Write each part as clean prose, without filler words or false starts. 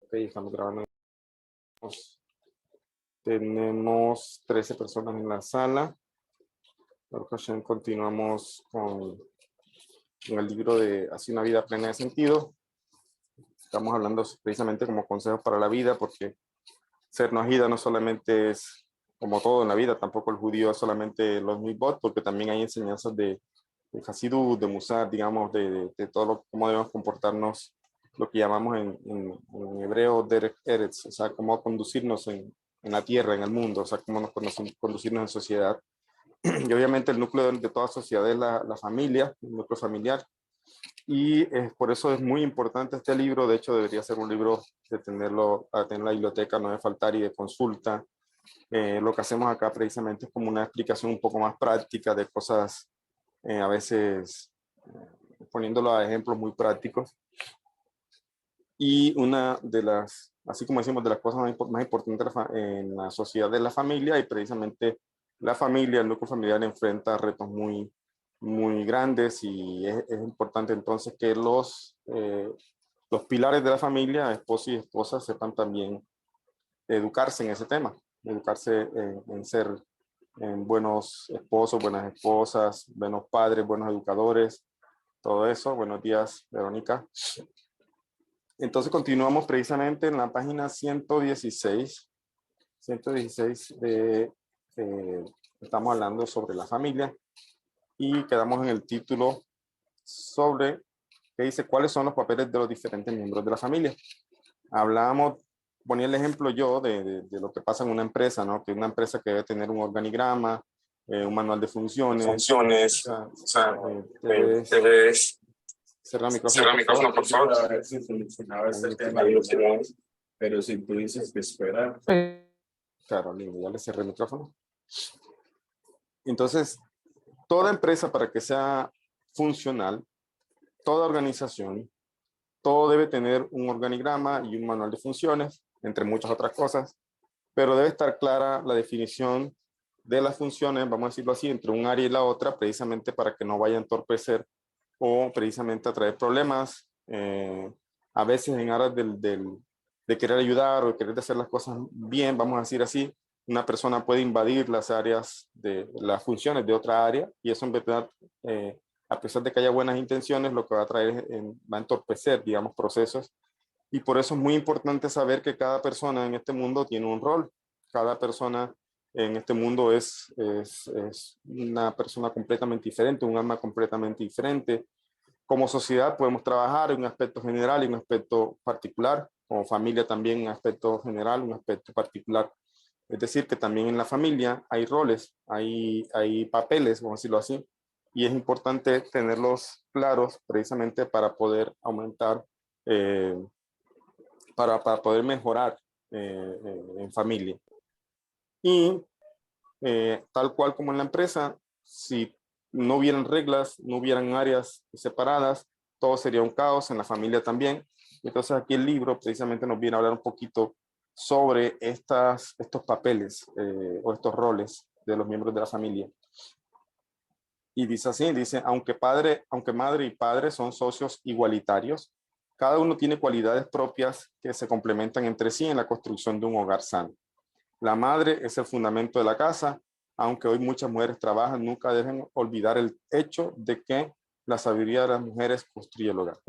Ok, estamos grabando. Tenemos 13 personas en la sala. La ocasión continuamos con el libro de Así una vida plena de sentido. Estamos hablando precisamente como consejos para la vida, porque ser Nahida no solamente es como todo en la vida, tampoco el judío es solamente los mitzvot, porque también hay enseñanzas de Hasidut, de Musar, digamos, de todo cómo debemos comportarnos, lo que llamamos en hebreo Derech Eretz, o sea, cómo conducirnos en la tierra, en el mundo, o sea, cómo nos conducirnos en sociedad. Y obviamente el núcleo de toda sociedad es la familia, el núcleo familiar. Y por eso es muy importante este libro. De hecho, debería ser un libro de tenerlo en la biblioteca, no de faltar, y de consulta. Lo que hacemos acá precisamente es como una explicación un poco más práctica de cosas, a veces poniéndolo a ejemplos muy prácticos. Y una de las, así como decimos, de las cosas más importantes en la sociedad de la familia, y precisamente la familia, el núcleo familiar enfrenta retos muy grandes, y es importante entonces que los pilares de la familia, esposo y esposa, sepan también educarse en ese tema, educarse en ser en buenos esposos, buenas esposas, buenos padres, buenos educadores, todo eso. Buenos días, Verónica. Entonces continuamos precisamente en la página 116. 116 estamos hablando sobre la familia, y quedamos en el título sobre que dice cuáles son los papeles de los diferentes miembros de la familia. Hablábamos, ponía el ejemplo yo de lo que pasa en una empresa, ¿no? Que una empresa que debe tener un organigrama, un manual de funciones. Debes cerrar el micrófono, por favor. A ver si funcionaba este tema, pero si tú dices que esperar. Claro, lindo, ya le cerré el micrófono. Entonces, toda empresa, para que sea funcional, toda organización, todo debe tener un organigrama y un manual de funciones, entre muchas otras cosas, pero debe estar clara la definición de las funciones, vamos a decirlo así, entre un área y la otra, precisamente para que no vaya a entorpecer o precisamente a traer problemas, a veces en aras de querer ayudar o de querer hacer las cosas bien, vamos a decir así. Una persona puede invadir las áreas de las funciones de otra área, y eso en verdad, a pesar de que haya buenas intenciones, lo que va a traer va a entorpecer, digamos, procesos. Y por eso es muy importante saber que cada persona en este mundo tiene un rol. Cada persona en este mundo es una persona completamente diferente, un alma completamente diferente. Como sociedad podemos trabajar en un aspecto general y un aspecto particular. Como familia también un aspecto general, un aspecto particular. Es decir, que también en la familia hay roles, hay papeles, vamos a decirlo así, y es importante tenerlos claros precisamente para poder aumentar, para poder mejorar en familia. Y tal cual como en la empresa, si no hubieran reglas, no hubieran áreas separadas, todo sería un caos. En la familia también. Entonces aquí el libro precisamente nos viene a hablar un poquito sobre estos papeles o estos roles de los miembros de la familia. Y dice así, dice, aunque madre y padre son socios igualitarios, cada uno tiene cualidades propias que se complementan entre sí en la construcción de un hogar sano. La madre es el fundamento de la casa. Aunque hoy muchas mujeres trabajan, nunca deben olvidar el hecho de que la sabiduría de las mujeres construye el hogar.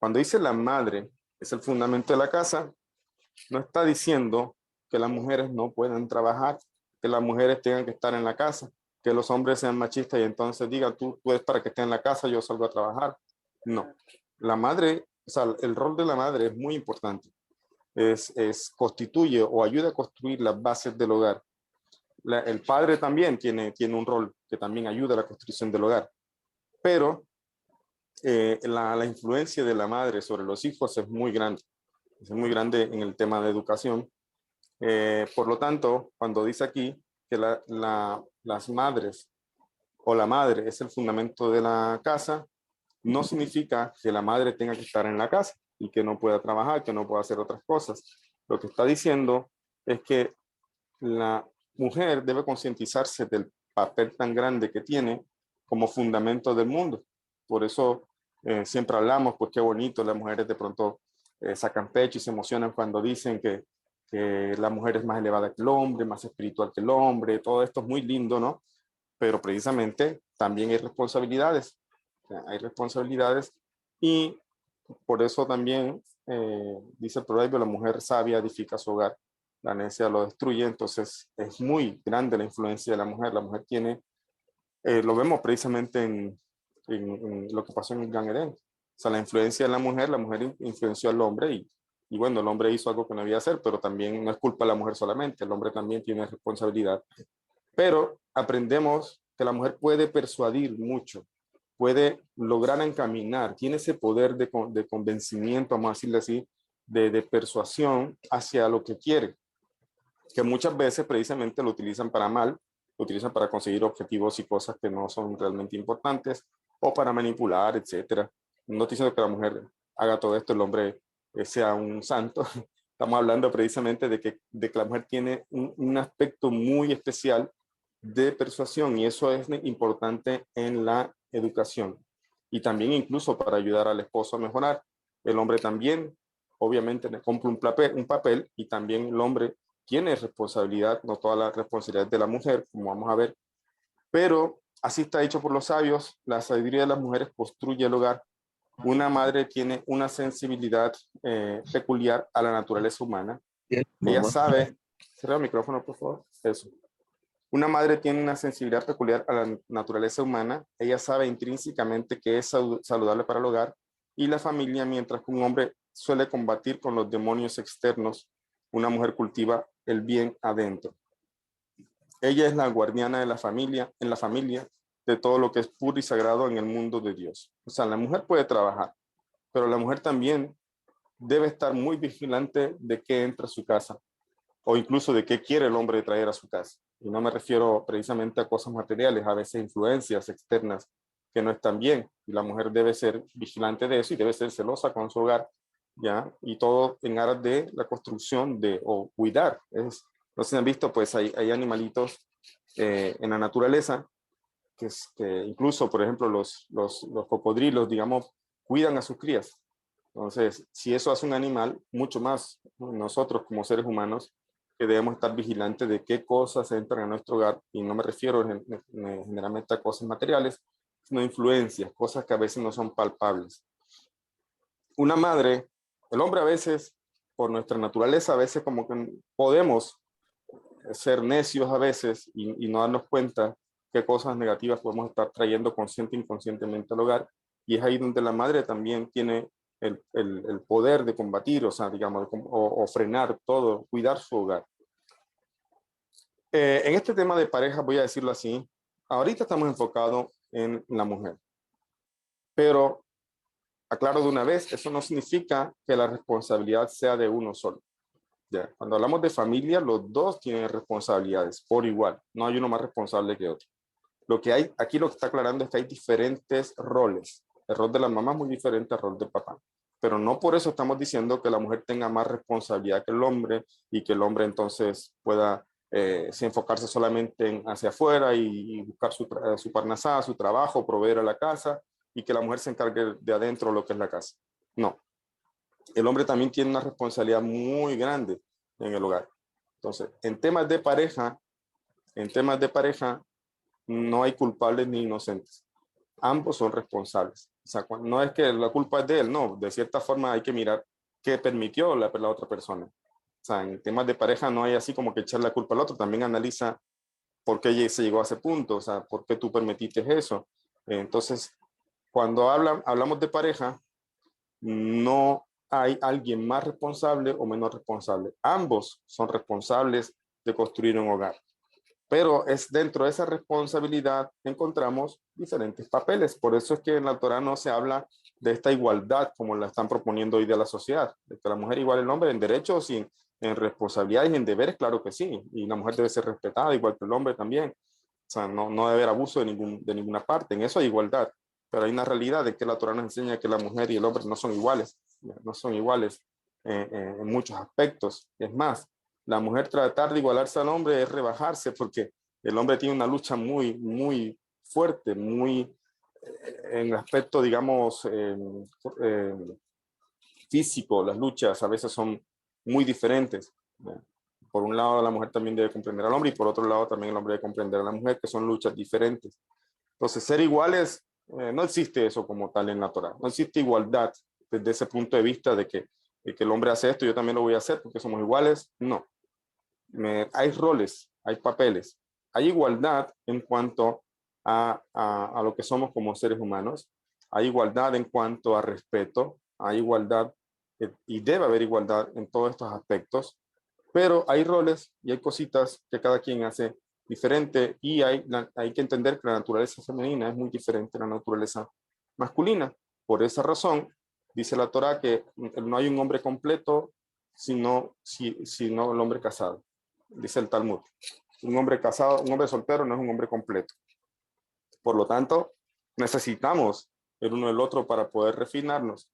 Cuando dice la madre es el fundamento de la casa, no está diciendo que las mujeres no puedan trabajar, que las mujeres tengan que estar en la casa, que los hombres sean machistas y entonces digan, tú es para que esté en la casa, yo salgo a trabajar. No. La madre, o sea, el rol de la madre es muy importante. Constituye o ayuda a construir las bases del hogar. El padre también tiene un rol que también ayuda a la construcción del hogar, pero la influencia de la madre sobre los hijos es muy grande en el tema de educación. Por lo tanto, cuando dice aquí que las madres o la madre es el fundamento de la casa, no significa que la madre tenga que estar en la casa y que no pueda trabajar, que no pueda hacer otras cosas. Lo que está diciendo es que la mujer debe concientizarse del papel tan grande que tiene como fundamento del mundo. Por eso siempre hablamos, pues qué bonito las mujeres de pronto sacan pecho y se emocionan cuando dicen que la mujer es más elevada que el hombre, más espiritual que el hombre. Todo esto es muy lindo, ¿no? Pero precisamente también hay responsabilidades. Hay responsabilidades y por eso también dice el proverbio, la mujer sabia edifica su hogar, la necia lo destruye. Entonces es muy grande la influencia de la mujer. La mujer tiene, lo vemos precisamente en lo que pasó en el Gran Edén. O sea, la influencia de la mujer influenció al hombre y bueno, el hombre hizo algo que no debía hacer, pero también no es culpa de la mujer solamente, el hombre también tiene responsabilidad. Pero aprendemos que la mujer puede persuadir mucho, puede lograr encaminar, tiene ese poder de convencimiento, vamos a decirle así, de persuasión hacia lo que quiere, que muchas veces precisamente lo utilizan para mal, lo utilizan para conseguir objetivos y cosas que no son realmente importantes, o para manipular, etcétera. No estoy diciendo que la mujer haga todo esto, el hombre sea un santo. Estamos hablando precisamente de que la mujer tiene un aspecto muy especial de persuasión y eso es importante en la educación y también incluso para ayudar al esposo a mejorar. El hombre también obviamente cumple un papel y también el hombre tiene responsabilidad, no toda la responsabilidad de la mujer, como vamos a ver, pero así está dicho por los sabios, la sabiduría de las mujeres construye el hogar. Una madre tiene una sensibilidad peculiar a la naturaleza humana. Ella sabe, cierra el micrófono por favor, eso. Una madre tiene una sensibilidad peculiar a la naturaleza humana. Ella sabe intrínsecamente que es saludable para el hogar y la familia, mientras que un hombre suele combatir con los demonios externos. Una mujer cultiva el bien adentro. Ella es la guardiana de la familia, en la familia, de todo lo que es puro y sagrado en el mundo de Dios. O sea, la mujer puede trabajar, pero la mujer también debe estar muy vigilante de qué entra a su casa o incluso de qué quiere el hombre traer a su casa. Y no me refiero precisamente a cosas materiales, a veces influencias externas que no están bien. Y la mujer debe ser vigilante de eso y debe ser celosa con su hogar, ¿ya? Y todo en aras de la construcción de, o cuidar. No sé si han visto, pues hay animalitos en la naturaleza que incluso, por ejemplo, los cocodrilos, digamos, cuidan a sus crías. Entonces, si eso hace un animal, mucho más nosotros como seres humanos, que debemos estar vigilantes de qué cosas entran a nuestro hogar, y no me refiero generalmente a cosas materiales, sino influencias, cosas que a veces no son palpables. Una madre, el hombre a veces, por nuestra naturaleza, a veces como que podemos ser necios a veces y no darnos cuenta qué cosas negativas podemos estar trayendo consciente e inconscientemente al hogar. Y es ahí donde la madre también tiene el poder de combatir, o sea, digamos, o frenar todo, cuidar su hogar. En este tema de pareja, voy a decirlo así, ahorita estamos enfocados en la mujer, pero aclaro de una vez, eso no significa que la responsabilidad sea de uno solo. Ya, cuando hablamos de familia, los dos tienen responsabilidades por igual, no hay uno más responsable que otro. Lo que hay, aquí lo que está aclarando es que hay diferentes roles. El rol de la mamá es muy diferente al rol del papá. Pero no por eso estamos diciendo que la mujer tenga más responsabilidad que el hombre y que el hombre entonces pueda enfocarse solamente hacia afuera y buscar su parnasá, su trabajo, proveer a la casa y que la mujer se encargue de adentro lo que es la casa. No. El hombre también tiene una responsabilidad muy grande en el hogar. Entonces, en temas de pareja, no hay culpables ni inocentes. Ambos son responsables. O sea, no es que la culpa es de él, no. De cierta forma hay que mirar qué permitió la otra persona. O sea, en temas de pareja no hay así como que echar la culpa al otro. También analiza por qué se llegó a ese punto. O sea, por qué tú permitiste eso. Entonces, cuando hablamos de pareja, no hay alguien más responsable o menos responsable. Ambos son responsables de construir un hogar. Pero es dentro de esa responsabilidad encontramos diferentes papeles. Por eso es que en la Torá no se habla de esta igualdad como la están proponiendo hoy de la sociedad, de que la mujer igual al hombre en derechos y en responsabilidades y en deberes, claro que sí. Y la mujer debe ser respetada igual que el hombre también. O sea, no debe haber abuso de ninguna parte. En eso hay igualdad. Pero hay una realidad de que la Torá nos enseña que la mujer y el hombre no son iguales. No son iguales en muchos aspectos. Es más, la mujer tratar de igualarse al hombre es rebajarse porque el hombre tiene una lucha muy, muy fuerte, muy en el aspecto, digamos, físico, las luchas a veces son muy diferentes. Por un lado, la mujer también debe comprender al hombre y por otro lado también el hombre debe comprender a la mujer, que son luchas diferentes. Entonces, ser iguales, no existe eso como tal en la Torá. No existe igualdad desde ese punto de vista de que el hombre hace esto, yo también lo voy a hacer porque somos iguales. No. Hay roles, hay papeles. Hay igualdad en cuanto a lo que somos como seres humanos. Hay igualdad en cuanto a respeto. Hay igualdad y debe haber igualdad en todos estos aspectos. Pero hay roles y hay cositas que cada quien hace diferente y hay que entender que la naturaleza femenina es muy diferente a la naturaleza masculina. Por esa razón, dice la Torá que no hay un hombre completo sino el hombre casado. Dice el Talmud. Un hombre casado, un hombre soltero no es un hombre completo. Por lo tanto, necesitamos el uno del otro para poder refinarnos.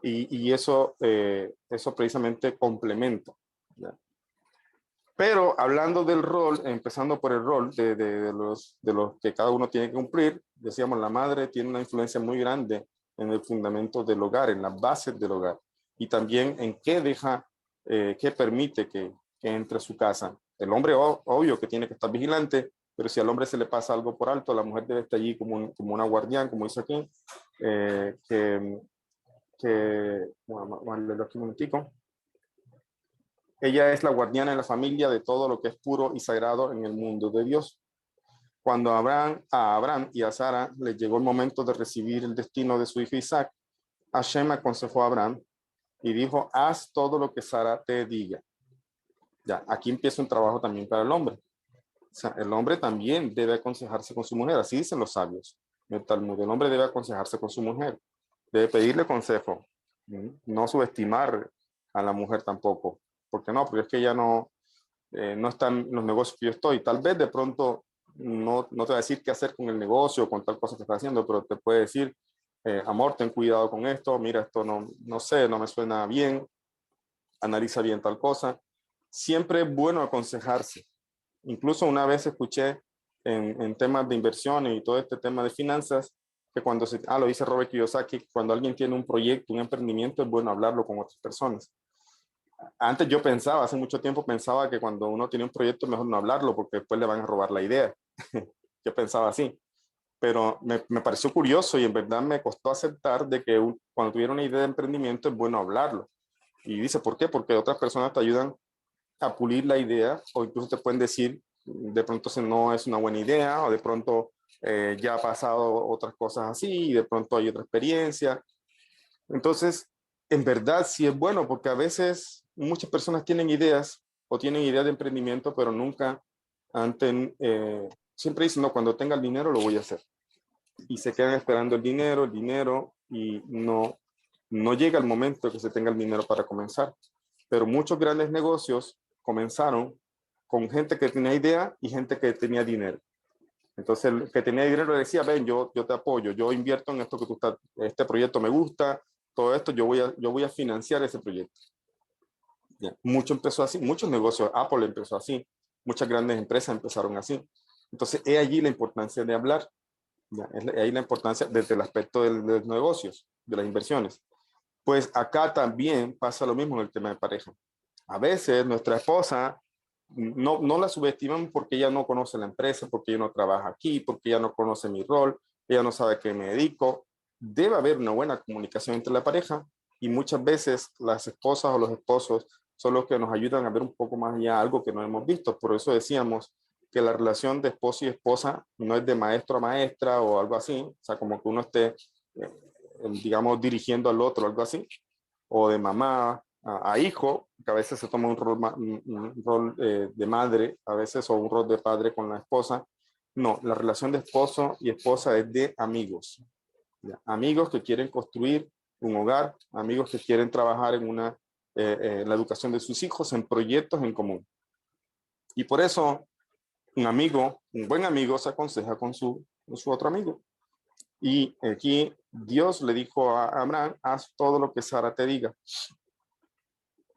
Y eso precisamente complementa, ¿ya? Pero hablando del rol, empezando por el rol de los que cada uno tiene que cumplir, decíamos, la madre tiene una influencia muy grande en el fundamento del hogar, en las bases del hogar, y también en qué permite que entre a su casa. El hombre, obvio que tiene que estar vigilante, pero si al hombre se le pasa algo por alto, la mujer debe estar allí como una guardián, como dice aquí, bueno, aquí un momentico. Ella es la guardiana de la familia de todo lo que es puro y sagrado en el mundo de Dios. Cuando a Abraham y a Sara les llegó el momento de recibir el destino de su hijo Isaac, Hashem aconsejó a Abraham y dijo, haz todo lo que Sara te diga. Ya, aquí empieza un trabajo también para el hombre. O sea, el hombre también debe aconsejarse con su mujer, así dicen los sabios. En el Talmud, el hombre debe aconsejarse con su mujer, debe pedirle consejo, no subestimar a la mujer tampoco. ¿Por qué no? Porque es que ella no está en los negocios que yo estoy. Tal vez de pronto no te va a decir qué hacer con el negocio o con tal cosa que está haciendo, pero te puede decir, amor, ten cuidado con esto, mira, esto no sé, no me suena bien, analiza bien tal cosa. Siempre es bueno aconsejarse. Incluso una vez escuché en temas de inversiones y todo este tema de finanzas, que lo dice Robert Kiyosaki, cuando alguien tiene un proyecto, un emprendimiento, es bueno hablarlo con otras personas. Antes yo pensaba, hace mucho tiempo pensaba que cuando uno tiene un proyecto mejor no hablarlo porque después le van a robar la idea. Yo pensaba así, pero me pareció curioso y en verdad me costó aceptar de que cuando tuviera una idea de emprendimiento es bueno hablarlo. Y dice, ¿por qué? Porque otras personas te ayudan a pulir la idea o incluso te pueden decir de pronto si no es una buena idea o de pronto ya ha pasado otras cosas así y de pronto hay otra experiencia. Entonces, en verdad sí es bueno porque a veces muchas personas tienen ideas o tienen ideas de emprendimiento, pero nunca siempre dicen, no, cuando tenga el dinero lo voy a hacer. Y se quedan esperando el dinero y no llega el momento que se tenga el dinero para comenzar. Pero muchos grandes negocios comenzaron con gente que tenía idea y gente que tenía dinero. Entonces el que tenía dinero le decía, ven, yo te apoyo, yo invierto en esto que tú estás, este proyecto me gusta, todo esto, yo voy a financiar ese proyecto. Ya. Mucho empezó así, muchos negocios, Apple empezó así, muchas grandes empresas empezaron así. Entonces es allí la importancia de hablar, ya, es ahí la importancia desde el aspecto de los negocios, de las inversiones. Pues acá también pasa lo mismo en el tema de pareja. A veces nuestra esposa no la subestiman porque ella no conoce la empresa, porque ella no trabaja aquí, porque ella no conoce mi rol, ella no sabe a qué me dedico. Debe haber una buena comunicación entre la pareja y muchas veces las esposas o los esposos son los que nos ayudan a ver un poco más allá algo que no hemos visto. Por eso decíamos que la relación de esposo y esposa no es de maestro a maestra o algo así, o sea, como que uno esté, digamos, dirigiendo al otro, algo así, o de mamá a hijo, que a veces se toma un rol de madre, a veces, o un rol de padre con la esposa. No, la relación de esposo y esposa es de amigos. ¿Ya? Amigos que quieren construir un hogar, amigos que quieren trabajar en la educación de sus hijos, en proyectos en común. Y por eso un buen amigo se aconseja con su otro amigo. Y aquí Dios le dijo a Abraham, haz todo lo que Sara te diga.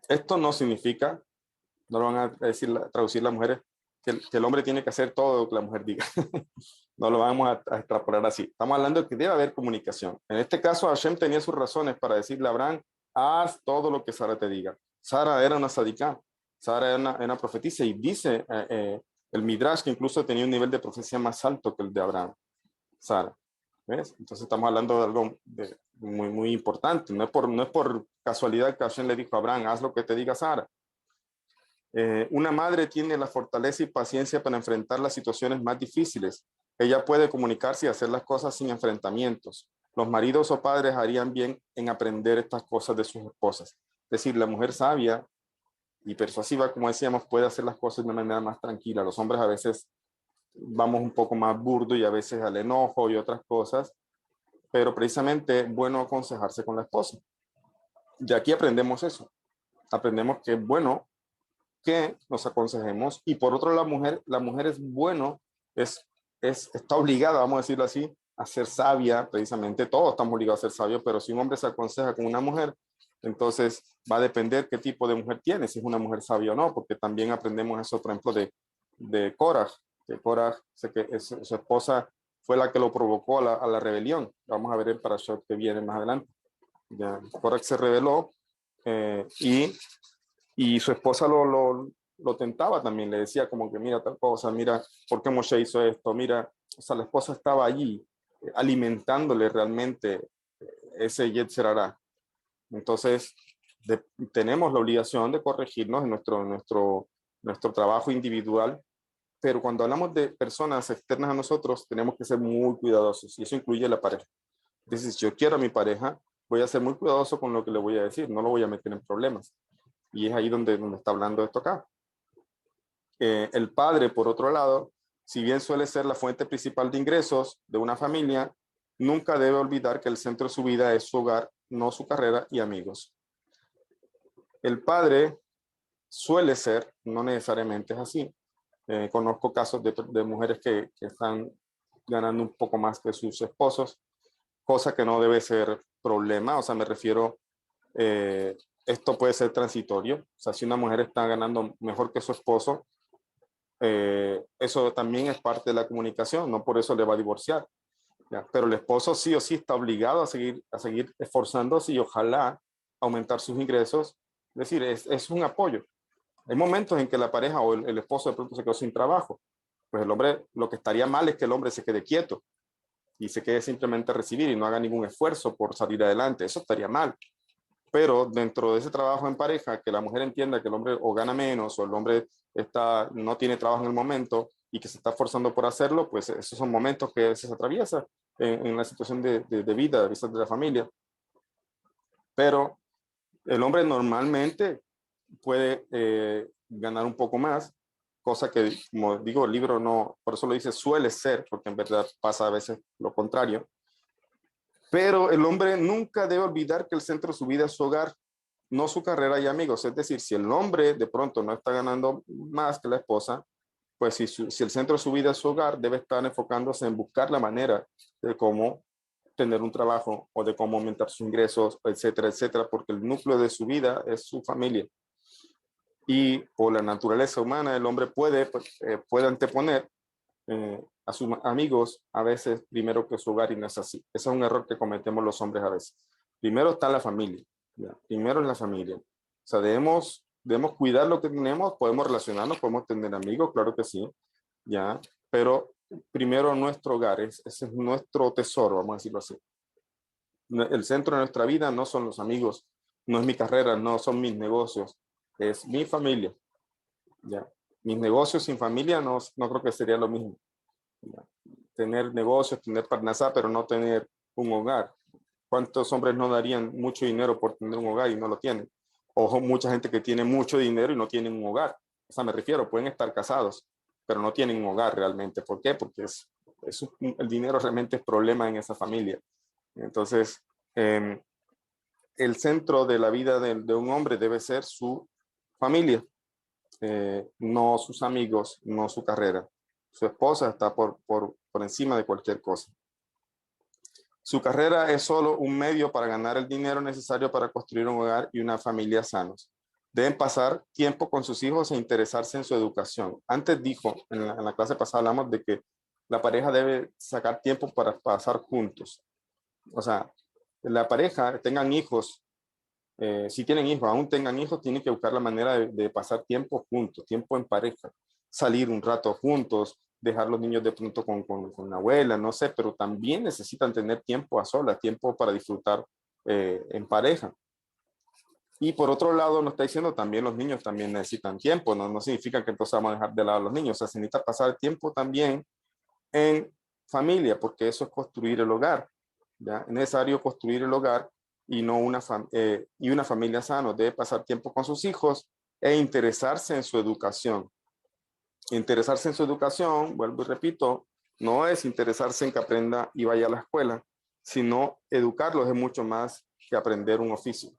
Esto no significa, no lo van a traducir las mujeres, que el hombre tiene que hacer todo lo que la mujer diga. No lo vamos a extrapolar así. Estamos hablando de que debe haber comunicación. En este caso, Hashem tenía sus razones para decirle a Abraham, haz todo lo que Sara te diga. Sara era una sadicá, Sara era una profetisa y dice el Midrash que incluso tenía un nivel de profecía más alto que el de Abraham, Sara. ¿Ves? Entonces estamos hablando de algo muy, muy importante. No es por casualidad que Hashem le dijo a Abraham, haz lo que te diga Sara. Una madre tiene la fortaleza y paciencia para enfrentar las situaciones más difíciles. Ella puede comunicarse y hacer las cosas sin enfrentamientos. Los maridos o padres harían bien en aprender estas cosas de sus esposas. Es decir, la mujer sabia y persuasiva, como decíamos, puede hacer las cosas de una manera más tranquila. Los hombres a veces vamos un poco más burdo y a veces al enojo y otras cosas, pero precisamente es bueno aconsejarse con la esposa. De aquí aprendemos eso. Aprendemos que es bueno que nos aconsejemos, y por otro la mujer es bueno, está obligada, vamos a decirlo así, a ser sabia. Precisamente todos estamos obligados a ser sabios, pero si un hombre se aconseja con una mujer, entonces va a depender qué tipo de mujer tiene, si es una mujer sabia o no, porque también aprendemos eso, por ejemplo, de Korah, que Korah, su esposa fue la que lo provocó a la rebelión. Vamos a ver el parashot que viene más adelante. Ya, Korah se rebeló y su esposa lo tentaba también, le decía como que mira tal cosa, mira por qué Moshe hizo esto, mira, o sea, la esposa estaba allí alimentándole realmente ese Yetzer Hará. Entonces, tenemos la obligación de corregirnos en nuestro trabajo individual, pero cuando hablamos de personas externas a nosotros, tenemos que ser muy cuidadosos, y eso incluye la pareja. Entonces, si yo quiero a mi pareja, voy a ser muy cuidadoso con lo que le voy a decir, no lo voy a meter en problemas. Y es ahí donde está hablando esto acá. El padre, por otro lado, si bien suele ser la fuente principal de ingresos de una familia, nunca debe olvidar que el centro de su vida es su hogar, no su carrera y amigos. El padre suele ser, no necesariamente es así. Conozco casos de mujeres que están ganando un poco más que sus esposos, cosa que no debe ser problema. O sea, me refiero, esto puede ser transitorio. O sea, si una mujer está ganando mejor que su esposo, eso también es parte de la comunicación, no por eso le va a divorciar. ¿Ya? Pero el esposo sí o sí está obligado a seguir esforzándose y ojalá aumentar sus ingresos. Es decir, es un apoyo. Hay momentos en que la pareja o el esposo de pronto se quedó sin trabajo. Pues el hombre, lo que estaría mal es que el hombre se quede quieto y se quede simplemente a recibir y no haga ningún esfuerzo por salir adelante. Eso estaría mal. Pero dentro de ese trabajo en pareja, que la mujer entienda que el hombre o gana menos o el hombre no tiene trabajo en el momento y que se está forzando por hacerlo, pues esos son momentos que se atraviesa en la situación de vida, de la familia. Pero el hombre normalmente puede ganar un poco más, cosa que, como digo, el libro no, por eso lo dice suele ser, porque en verdad pasa a veces lo contrario. Pero el hombre nunca debe olvidar que el centro de su vida es su hogar, no su carrera y amigos. Es decir, si el hombre de pronto no está ganando más que la esposa, pues si el centro de su vida es su hogar, debe estar enfocándose en buscar la manera de cómo tener un trabajo o de cómo aumentar sus ingresos, etcétera, etcétera, porque el núcleo de su vida es su familia. Y por la naturaleza humana, el hombre puede anteponer a sus amigos a veces primero que su hogar, y no es así. Ese es un error que cometemos los hombres a veces. Primero está la familia. ¿Ya? Primero es la familia. O sea, debemos cuidar lo que tenemos, podemos relacionarnos, podemos tener amigos, claro que sí, ya, pero primero nuestro hogar, ese es nuestro tesoro, vamos a decirlo así. El centro de nuestra vida no son los amigos, no es mi carrera, no son mis negocios, es mi familia. ¿Ya? Mis negocios sin familia no creo que sería lo mismo. ¿Ya? Tener negocios, tener parnasá, pero no tener un hogar. ¿Cuántos hombres no darían mucho dinero por tener un hogar y no lo tienen? O mucha gente que tiene mucho dinero y no tienen un hogar. O sea, me refiero, pueden estar casados, pero no tienen un hogar realmente. ¿Por qué? Porque el dinero realmente es problema en esa familia. Entonces, el centro de la vida de un hombre debe ser su familia, no sus amigos, no su carrera. Su esposa está por encima de cualquier cosa. Su carrera es solo un medio para ganar el dinero necesario para construir un hogar y una familia sanos. Deben pasar tiempo con sus hijos e interesarse en su educación. Antes dijo, en la clase pasada hablamos de que la pareja debe sacar tiempo para pasar juntos. O sea, la pareja, tengan hijos, si tienen hijos, aún tengan hijos, tienen que buscar la manera de pasar tiempo juntos, tiempo en pareja, salir un rato juntos, dejar los niños de pronto con la abuela, no sé, pero también necesitan tener tiempo a solas, tiempo para disfrutar en pareja. Y por otro lado, nos está diciendo también los niños también necesitan tiempo, no significa que entonces vamos a dejar de lado a los niños, o sea, se necesita pasar tiempo también en familia, porque eso es construir el hogar, ¿ya? Es necesario construir el hogar y no una familia sana. Debe pasar tiempo con sus hijos e interesarse en su educación. Interesarse en su educación, vuelvo y repito, no es interesarse en que aprenda y vaya a la escuela, sino educarlos es mucho más que aprender un oficio.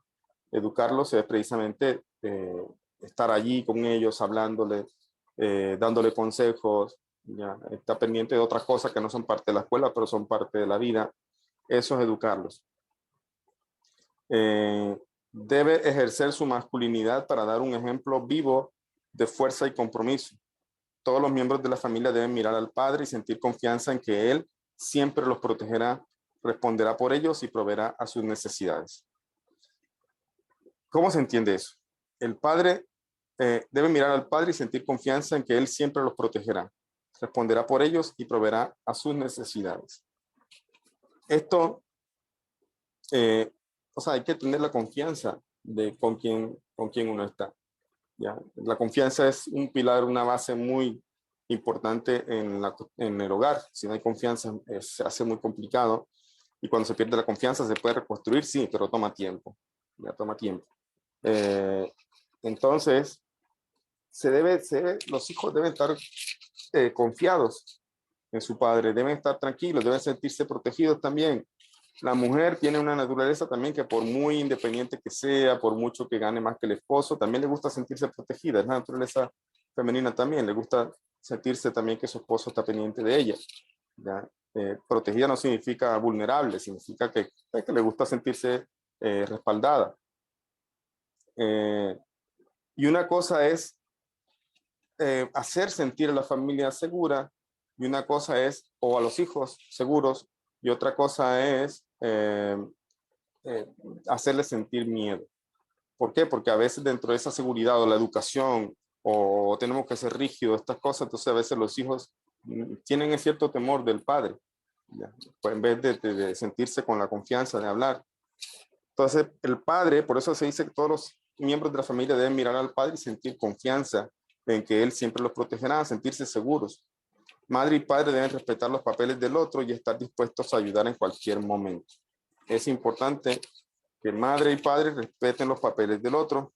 Educarlos es precisamente estar allí con ellos, hablándoles, dándole consejos, ya, está pendiente de otras cosas que no son parte de la escuela, pero son parte de la vida. Eso es educarlos. Debe ejercer su masculinidad para dar un ejemplo vivo de fuerza y compromiso. Todos los miembros de la familia deben mirar al padre y sentir confianza en que él siempre los protegerá, responderá por ellos y proveerá a sus necesidades. ¿Cómo se entiende eso? El padre debe mirar al padre y sentir confianza en que él siempre los protegerá, responderá por ellos y proveerá a sus necesidades. Esto, o sea, hay que tener la confianza de con quién uno está. ¿Ya? La confianza es un pilar, una base muy importante en el hogar. Si no hay confianza, se hace muy complicado. Y cuando se pierde la confianza, se puede reconstruir, sí, pero toma tiempo. Ya toma tiempo. Entonces, los hijos deben estar confiados en su padre, deben estar tranquilos, deben sentirse protegidos también. La mujer tiene una naturaleza también que por muy independiente que sea, por mucho que gane más que el esposo, también le gusta sentirse protegida. Es la naturaleza femenina también, le gusta sentirse también que su esposo está pendiente de ella. ¿Ya? Protegida no significa vulnerable, significa que le gusta sentirse respaldada. Y una cosa es hacer sentir a la familia segura, y una cosa es, o a los hijos seguros, y otra cosa es hacerles sentir miedo. ¿Por qué? Porque a veces dentro de esa seguridad o la educación, o tenemos que ser rígidos, estas cosas, entonces a veces los hijos tienen un cierto temor del padre, ¿ya? Pues en vez de sentirse con la confianza de hablar. Entonces el padre, por eso se dice que todos los miembros de la familia deben mirar al padre y sentir confianza en que él siempre los protegerá, sentirse seguros. Madre y padre deben respetar los papeles del otro y estar dispuestos a ayudar en cualquier momento. Es importante que madre y padre respeten los papeles del otro.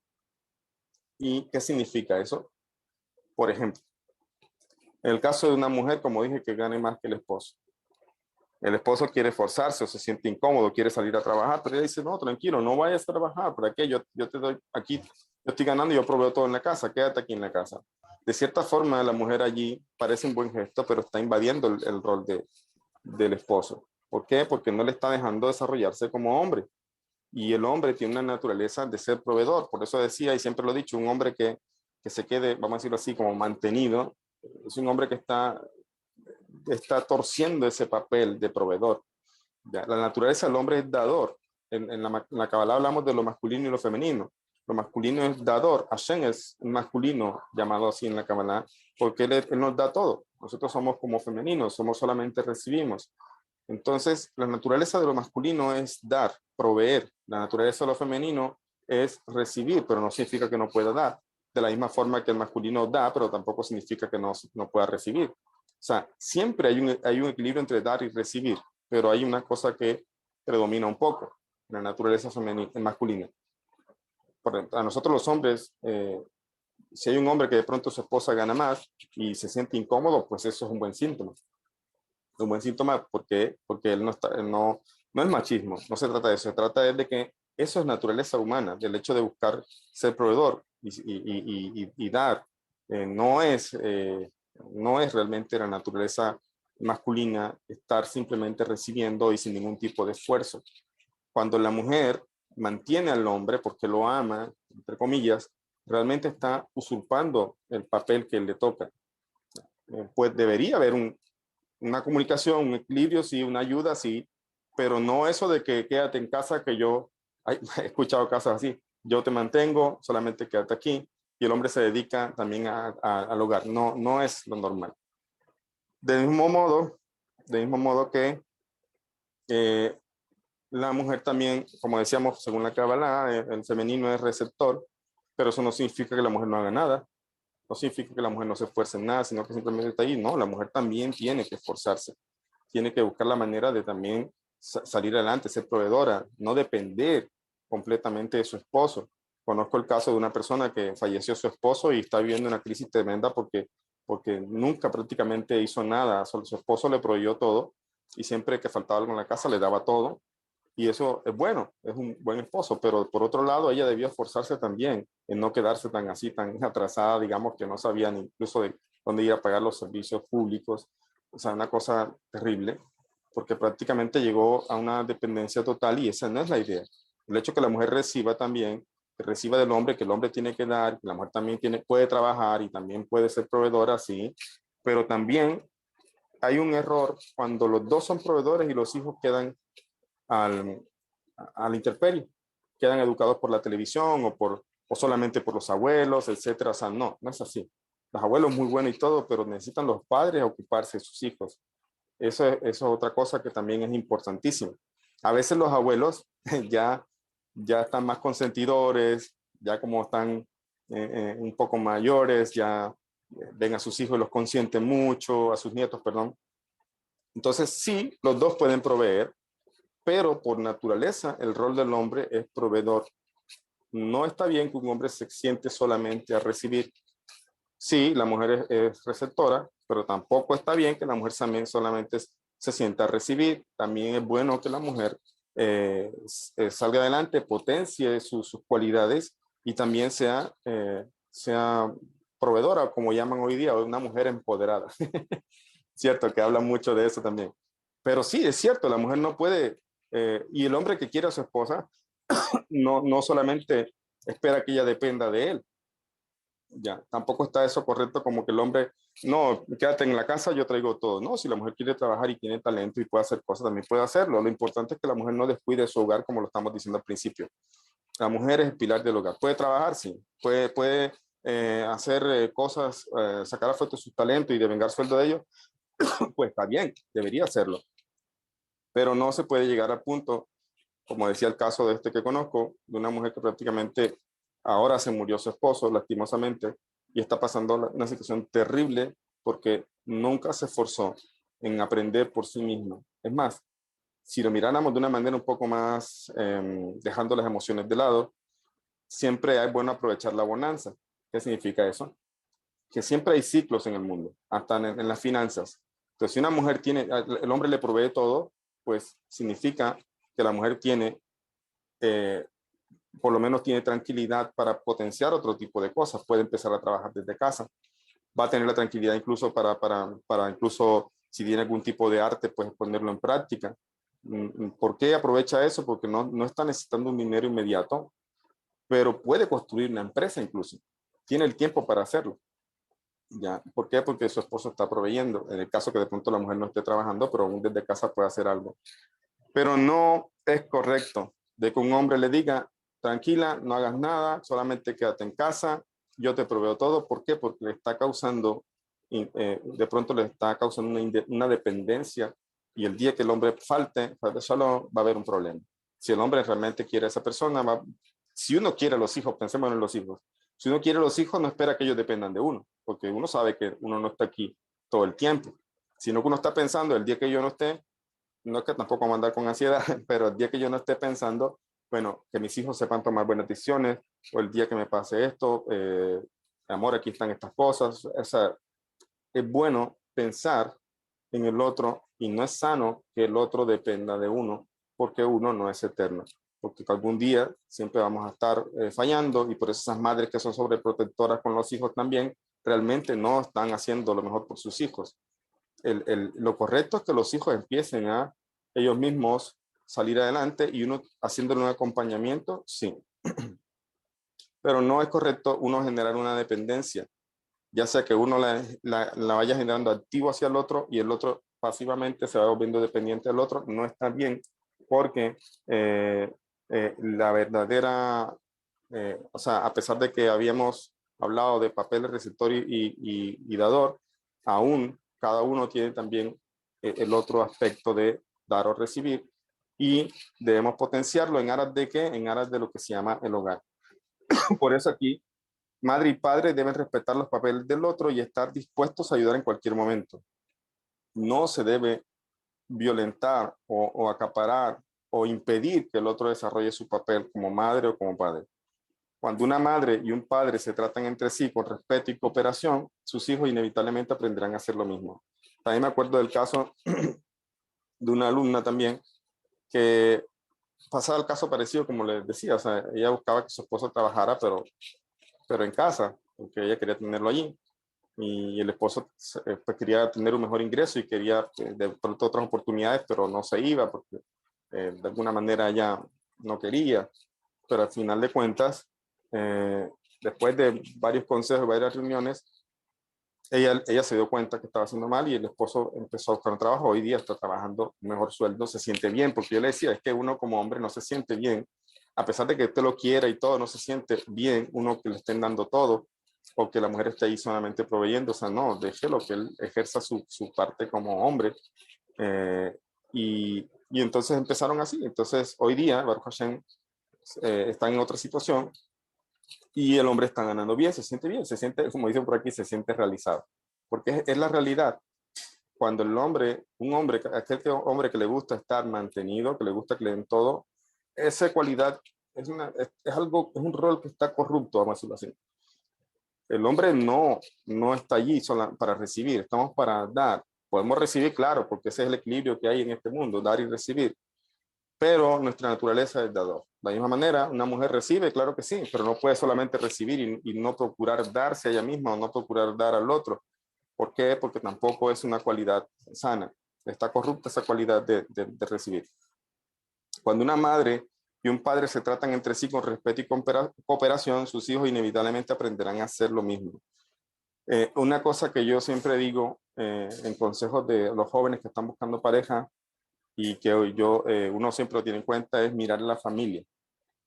¿Y qué significa eso? Por ejemplo, en el caso de una mujer, como dije, que gane más que el esposo. El esposo quiere esforzarse o se siente incómodo, quiere salir a trabajar, pero ella dice, no, tranquilo, no vayas a trabajar, ¿para qué? Yo te doy aquí, yo estoy ganando y yo proveo todo en la casa, quédate aquí en la casa. De cierta forma, la mujer allí parece un buen gesto, pero está invadiendo el rol del esposo. ¿Por qué? Porque no le está dejando desarrollarse como hombre. Y el hombre tiene una naturaleza de ser proveedor. Por eso decía, y siempre lo he dicho, un hombre que se quede, vamos a decirlo así, como mantenido, es un hombre que está torciendo ese papel de proveedor. ¿Ya? La naturaleza del hombre es dador. En la Kabbalah hablamos de lo masculino y lo femenino. Lo masculino es dador. Hashem es un masculino llamado así en la Kabbalah porque él nos da todo. Nosotros somos como femeninos, somos solamente recibimos. Entonces, la naturaleza de lo masculino es dar, proveer. La naturaleza de lo femenino es recibir, pero no significa que no pueda dar. De la misma forma que el masculino da, pero tampoco significa que no pueda recibir. O sea, siempre hay un equilibrio entre dar y recibir, pero hay una cosa que predomina un poco, la naturaleza femenina, masculina. A nosotros los hombres, si hay un hombre que de pronto su esposa gana más y se siente incómodo, pues eso es un buen síntoma. Un buen síntoma porque él no es machismo, no se trata de eso, se trata de que eso es naturaleza humana, del hecho de buscar ser proveedor y dar. No es realmente la naturaleza masculina estar simplemente recibiendo y sin ningún tipo de esfuerzo. Cuando la mujer mantiene al hombre porque lo ama, entre comillas, realmente está usurpando el papel que le toca. Pues debería haber una comunicación, un equilibrio, sí, una ayuda, sí, pero no eso de que quédate en casa, que yo he escuchado casos así, yo te mantengo, solamente quédate aquí, y el hombre se dedica también al hogar. No, no es lo normal. Del mismo modo que eh, la mujer también, como decíamos, según la Kabbalah, el femenino es receptor, pero eso no significa que la mujer no haga nada, no significa que la mujer no se esfuerce en nada, sino que simplemente está ahí. No, la mujer también tiene que esforzarse, tiene que buscar la manera de también salir adelante, ser proveedora, no depender completamente de su esposo. Conozco el caso de una persona que falleció su esposo y está viviendo una crisis tremenda porque nunca prácticamente hizo nada, solo su esposo le proveyó todo y siempre que faltaba algo en la casa le daba todo. Y eso es bueno, es un buen esposo, pero por otro lado ella debió esforzarse también en no quedarse tan así, tan atrasada, digamos, que no sabían incluso de dónde ir a pagar los servicios públicos. O sea, una cosa terrible, porque prácticamente llegó a una dependencia total y esa no es la idea. El hecho que la mujer reciba también, que reciba del hombre, que el hombre tiene que dar, que la mujer también puede trabajar y también puede ser proveedora, sí, pero también hay un error cuando los dos son proveedores y los hijos quedan al, a la intemperie, quedan educados por la televisión o solamente por los abuelos, etcétera. O sea, no, no es así. Los abuelos muy buenos y todo, pero necesitan los padres ocuparse de sus hijos. Eso es otra cosa que también es importantísimo. A veces los abuelos ya están más consentidores, ya como están un poco mayores, ya ven a sus hijos y los consienten mucho, a sus nietos, perdón. Entonces sí, los dos pueden proveer, pero por naturaleza el rol del hombre es proveedor. No está bien que un hombre se siente solamente a recibir. Sí, la mujer es receptora, pero tampoco está bien que la mujer también solamente se sienta a recibir. También es bueno que la mujer salga adelante, potencie sus cualidades y también sea proveedora, como llaman hoy día, una mujer empoderada. Cierto, que habla mucho de eso también. Pero sí, es cierto, la mujer no puede, y el hombre que quiere a su esposa, no solamente espera que ella dependa de él, ya, tampoco está eso correcto como que el hombre, no, quédate en la casa, yo traigo todo. No, si la mujer quiere trabajar y tiene talento y puede hacer cosas, también puede hacerlo. Lo importante es que la mujer no descuide su hogar, como lo estamos diciendo al principio. La mujer es el pilar del hogar. Puede trabajar, sí, puede hacer cosas, sacar a flote su talento y devengar sueldo de ellos, pues está bien, debería hacerlo. Pero no se puede llegar al punto, como decía el caso de este que conozco, de una mujer que prácticamente ahora se murió su esposo, lastimosamente, y está pasando una situación terrible porque nunca se esforzó en aprender por sí misma. Es más, si lo miráramos de una manera un poco más, dejando las emociones de lado, siempre es bueno aprovechar la bonanza. ¿Qué significa eso? Que siempre hay ciclos en el mundo, hasta en las finanzas. Entonces, si una mujer tiene, el hombre le provee todo, pues significa que la mujer tiene, eh, por lo menos tiene tranquilidad para potenciar otro tipo de cosas. Puede empezar a trabajar desde casa. Va a tener la tranquilidad incluso para incluso si tiene algún tipo de arte, pues ponerlo en práctica. ¿Por qué aprovecha eso? Porque no está necesitando un dinero inmediato, pero puede construir una empresa incluso. Tiene el tiempo para hacerlo. ¿Ya? ¿Por qué? Porque su esposo está proveyendo. En el caso que de pronto la mujer no esté trabajando, pero aún desde casa puede hacer algo. Pero no es correcto de que un hombre le diga, tranquila, no hagas nada, solamente quédate en casa, yo te proveo todo. ¿Por qué? Porque le está causando, de pronto le está causando una dependencia y el día que el hombre falte, solo va a haber un problema. Si el hombre realmente quiere a esa persona, si uno quiere a los hijos, pensemos en los hijos. Si uno quiere a los hijos, no espera que ellos dependan de uno, porque uno sabe que uno no está aquí todo el tiempo, sino que uno está pensando el día que yo no esté, no es que tampoco vamos a andar con ansiedad, pero el día que yo no esté pensando, bueno, que mis hijos sepan tomar buenas decisiones, o el día que me pase esto, amor, aquí están estas cosas. O sea, es bueno pensar en el otro y no es sano que el otro dependa de uno, porque uno no es eterno, porque algún día siempre vamos a estar fallando y por eso esas madres que son sobreprotectoras con los hijos también realmente no están haciendo lo mejor por sus hijos. Lo correcto es que los hijos empiecen a ellos mismos salir adelante y uno haciéndole un acompañamiento, sí. Pero no es correcto uno generar una dependencia, ya sea que uno la vaya generando activo hacia el otro y el otro pasivamente se va volviendo dependiente del otro, no está bien, porque la verdadera, o sea, a pesar de que habíamos hablado de papel receptor y dador, aún cada uno tiene también el otro aspecto de dar o recibir, y debemos potenciarlo en aras de qué, en aras de lo que se llama el hogar. Por eso aquí, madre y padre deben respetar los papeles del otro y estar dispuestos a ayudar en cualquier momento. No se debe violentar o acaparar o impedir que el otro desarrolle su papel como madre o como padre. Cuando una madre y un padre se tratan entre sí con respeto y cooperación, sus hijos inevitablemente aprenderán a hacer lo mismo. También me acuerdo del caso de una alumna también que pasaba el caso parecido, como les decía, o sea, ella buscaba que su esposo trabajara, pero en casa, porque ella quería tenerlo allí. Y el esposo pues, quería tener un mejor ingreso y quería de pronto otras oportunidades, pero no se iba porque de alguna manera ella no quería. Pero al final de cuentas, después de varios consejos, varias reuniones, ella se dio cuenta que estaba haciendo mal y el esposo empezó a buscar un trabajo. Hoy día está trabajando un mejor sueldo, se siente bien, porque yo le decía, es que uno como hombre no se siente bien, a pesar de que usted lo quiera y todo, no se siente bien uno que le estén dando todo o que la mujer esté ahí solamente proveyendo. O sea, no, déjelo que él ejerza su parte como hombre. Eh, y entonces empezaron así. Entonces hoy día Baruch Hashem está en otra situación y el hombre está ganando bien, se siente, como dicen por aquí, se siente realizado. Porque es la realidad. Cuando el hombre, un hombre, hombre que le gusta estar mantenido, que le gusta que le den todo, esa cualidad es algo, es un rol que está corrupto, vamos a decirlo así. El hombre no está allí solo para recibir, estamos para dar. Podemos recibir, claro, porque ese es el equilibrio que hay en este mundo, dar y recibir. Pero nuestra naturaleza es dador. De la misma manera, una mujer recibe, claro que sí, pero no puede solamente recibir y no procurar darse a ella misma o no procurar dar al otro. ¿Por qué? Porque tampoco es una cualidad sana. Está corrupta esa cualidad de recibir. Cuando una madre y un padre se tratan entre sí con respeto y cooperación, sus hijos inevitablemente aprenderán a hacer lo mismo. Una cosa que yo siempre digo en consejos de los jóvenes que están buscando pareja y que uno siempre lo tiene en cuenta es mirar la familia.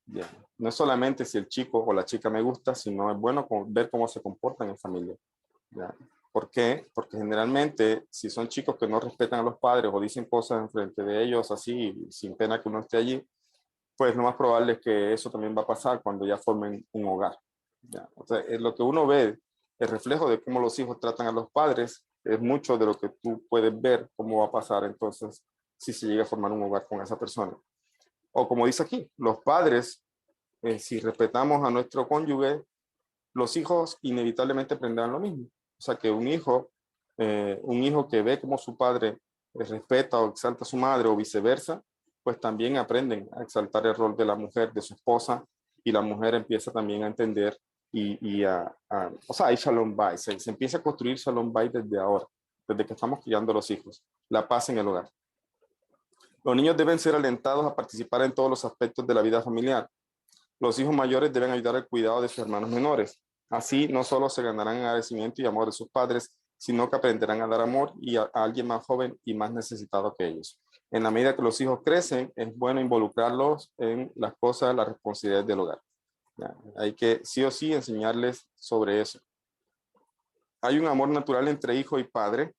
Bien. No es solamente si el chico o la chica me gusta, sino es bueno ver cómo se comportan en familia. ¿Ya? ¿Por qué? Porque generalmente si son chicos que no respetan a los padres o dicen cosas en frente de ellos así, sin pena que uno esté allí, pues lo más probable es que eso también va a pasar cuando ya formen un hogar. ¿Ya? O sea, es lo que uno ve, el reflejo de cómo los hijos tratan a los padres, es mucho de lo que tú puedes ver cómo va a pasar entonces si se llega a formar un hogar con esa persona. O como dice aquí, los padres, si respetamos a nuestro cónyuge, los hijos inevitablemente aprenderán lo mismo. O sea que un hijo que ve cómo su padre respeta o exalta a su madre o viceversa, pues también aprenden a exaltar el rol de la mujer, de su esposa, y la mujer empieza también a entender o sea, hay Shalom Bay, se empieza a construir Shalom Bay desde ahora, desde que estamos criando a los hijos, la paz en el hogar. Los niños deben ser alentados a participar en todos los aspectos de la vida familiar. Los hijos mayores deben ayudar al cuidado de sus hermanos menores. Así no solo se ganarán agradecimiento y amor de sus padres, sino que aprenderán a dar amor a alguien más joven y más necesitado que ellos. En la medida que los hijos crecen, es bueno involucrarlos en las cosas, las responsabilidades del hogar. ¿Ya? Hay que sí o sí enseñarles sobre eso. Hay un amor natural entre hijo y padre.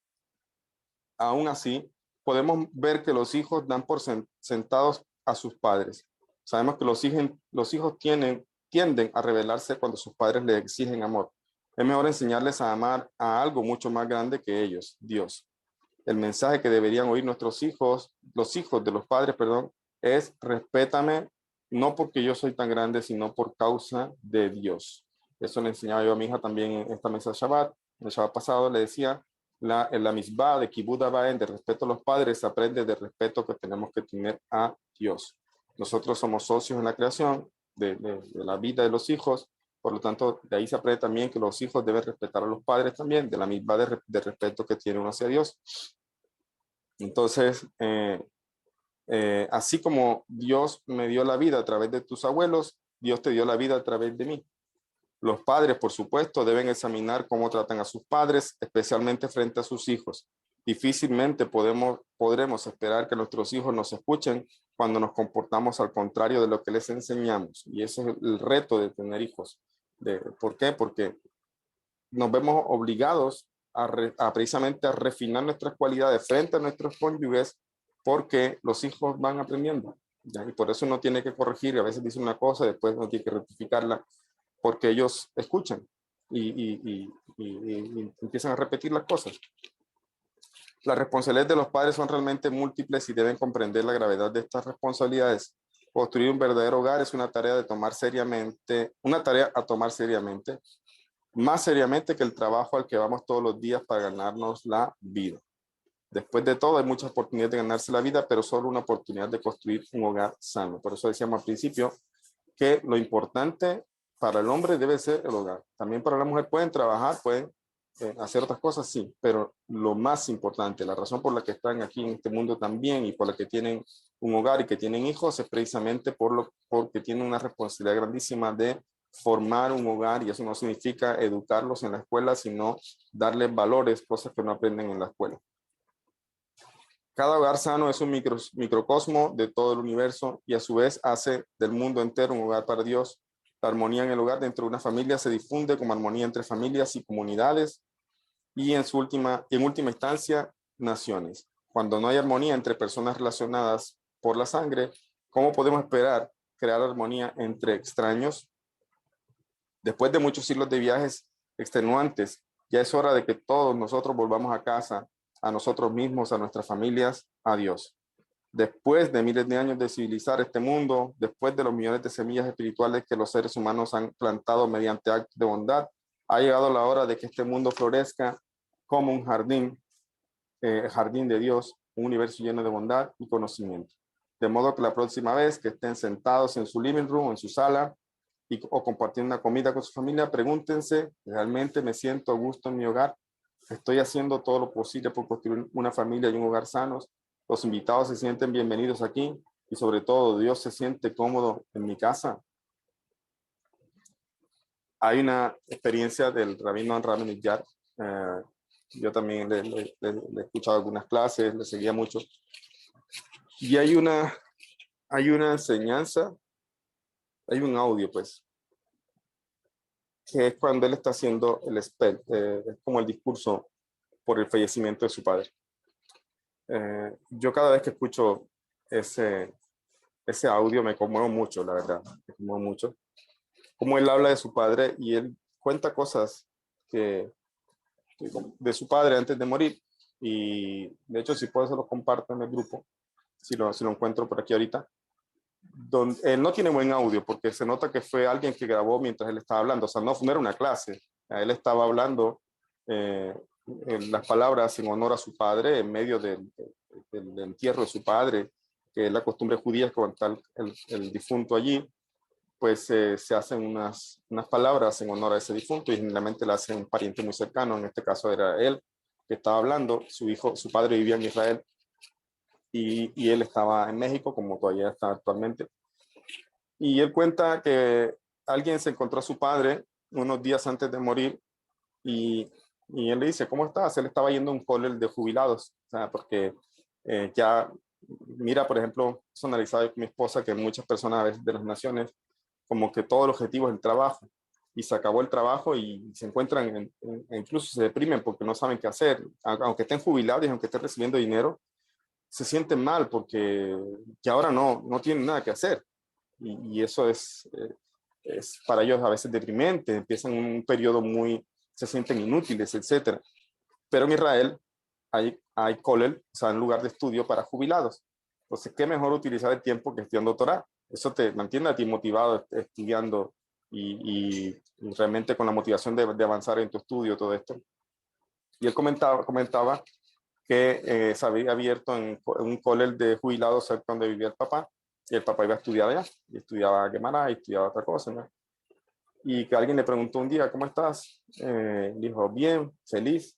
Aún así, podemos ver que los hijos dan por sentados a sus padres. Sabemos que los hijos tienden a rebelarse cuando sus padres les exigen amor. Es mejor enseñarles a amar a algo mucho más grande que ellos, Dios. El mensaje que deberían oír nuestros hijos, los hijos de los padres, perdón, es respétame, no porque yo soy tan grande, sino por causa de Dios. Eso le enseñaba yo a mi hija también en esta mesa de Shabbat. El Shabbat pasado le decía, en la misbah de Kibud Abaen, de respeto a los padres, aprende del respeto que tenemos que tener a Dios. Nosotros somos socios en la creación de la vida de los hijos, por lo tanto, de ahí se aprende también que los hijos deben respetar a los padres también, de la misma de respeto que tiene uno hacia Dios. Entonces, así como Dios me dio la vida a través de tus abuelos, Dios te dio la vida a través de mí. Los padres, por supuesto, deben examinar cómo tratan a sus padres, especialmente frente a sus hijos. difícilmente podremos esperar que nuestros hijos nos escuchen cuando nos comportamos al contrario de lo que les enseñamos. Y ese es el reto de tener hijos. ¿Por qué? Porque nos vemos obligados a precisamente a refinar nuestras cualidades frente a nuestros cónyuges, porque los hijos van aprendiendo, ¿ya? Y por eso uno tiene que corregir. A veces dice una cosa, después uno tiene que rectificarla, porque ellos escuchan y empiezan a repetir las cosas. Las responsabilidades de los padres son realmente múltiples y deben comprender la gravedad de estas responsabilidades. Construir un verdadero hogar es una tarea a tomar seriamente, más seriamente que el trabajo al que vamos todos los días para ganarnos la vida. Después de todo, hay muchas oportunidades de ganarse la vida, pero solo una oportunidad de construir un hogar sano. Por eso decíamos al principio que lo importante para el hombre debe ser el hogar. También para la mujer pueden trabajar, pueden hacer otras cosas, sí, pero lo más importante, la razón por la que están aquí en este mundo también y por la que tienen un hogar y que tienen hijos es precisamente porque tienen una responsabilidad grandísima de formar un hogar, y eso no significa educarlos en la escuela, sino darles valores, cosas que no aprenden en la escuela. Cada hogar sano es un microcosmo de todo el universo y a su vez hace del mundo entero un hogar para Dios. La armonía en el hogar dentro de una familia se difunde como armonía entre familias y comunidades y en última instancia, naciones. Cuando no hay armonía entre personas relacionadas por la sangre, ¿cómo podemos esperar crear armonía entre extraños? Después de muchos siglos de viajes extenuantes, ya es hora de que todos nosotros volvamos a casa, a nosotros mismos, a nuestras familias, a Dios. Después de miles de años de civilizar este mundo, después de los millones de semillas espirituales que los seres humanos han plantado mediante actos de bondad, ha llegado la hora de que este mundo florezca como un jardín de Dios, un universo lleno de bondad y conocimiento. De modo que la próxima vez que estén sentados en su living room, en su sala, o compartiendo una comida con su familia, pregúntense, ¿realmente me siento a gusto en mi hogar? ¿Estoy haciendo todo lo posible por construir una familia y un hogar sanos? ¿Los invitados se sienten bienvenidos aquí? Y sobre todo, ¿Dios se siente cómodo en mi casa? Hay una experiencia del rabino Rami Niyar. Yo también le he escuchado algunas clases, le seguía mucho. Y hay una enseñanza, hay un audio, pues, que es cuando él está haciendo el spell, es como el discurso por el fallecimiento de su padre. Yo cada vez que escucho ese audio me conmuevo mucho, la verdad, me conmuevo mucho. Como él habla de su padre y él cuenta cosas de su padre antes de morir. Y de hecho, si puedo, se lo comparto en el grupo, si lo encuentro por aquí ahorita. Él no tiene buen audio porque se nota que fue alguien que grabó mientras él estaba hablando. O sea, no era una clase. Él estaba hablando en las palabras en honor a su padre en medio del entierro de su padre, que es la costumbre judía, que cuando está el difunto allí, pues se hacen unas palabras en honor a ese difunto y generalmente la hace un pariente muy cercano. En este caso era él que estaba hablando. Su padre vivía en Israel y él estaba en México, como todavía está actualmente. Y él cuenta que alguien se encontró a su padre unos días antes de morir y él le dice, ¿cómo estás? Él estaba yendo a un cólel de jubilados, o sea, porque ya, mira, por ejemplo, eso analizado con mi esposa, que muchas personas a veces de las naciones, como que todo el objetivo es el trabajo, y se acabó el trabajo y se encuentran, incluso se deprimen porque no saben qué hacer, aunque estén jubilados y aunque estén recibiendo dinero, se sienten mal porque ya ahora no tienen nada que hacer. Y eso es para ellos a veces deprimente, empiezan un periodo se sienten inútiles, etcétera. Pero en Israel hay kollel, o sea, un lugar de estudio para jubilados. Entonces, ¿qué mejor utilizar el tiempo que estudiando Torah? Eso te mantiene a ti motivado estudiando y realmente con la motivación de avanzar en tu estudio, todo esto. Y él comentaba que se había abierto en un kollel de jubilados cerca donde vivía el papá, y el papá iba a estudiar allá, y estudiaba Gemara y estudiaba otra cosa, ¿no? Y que alguien le preguntó un día, ¿cómo estás? Dijo, bien, feliz,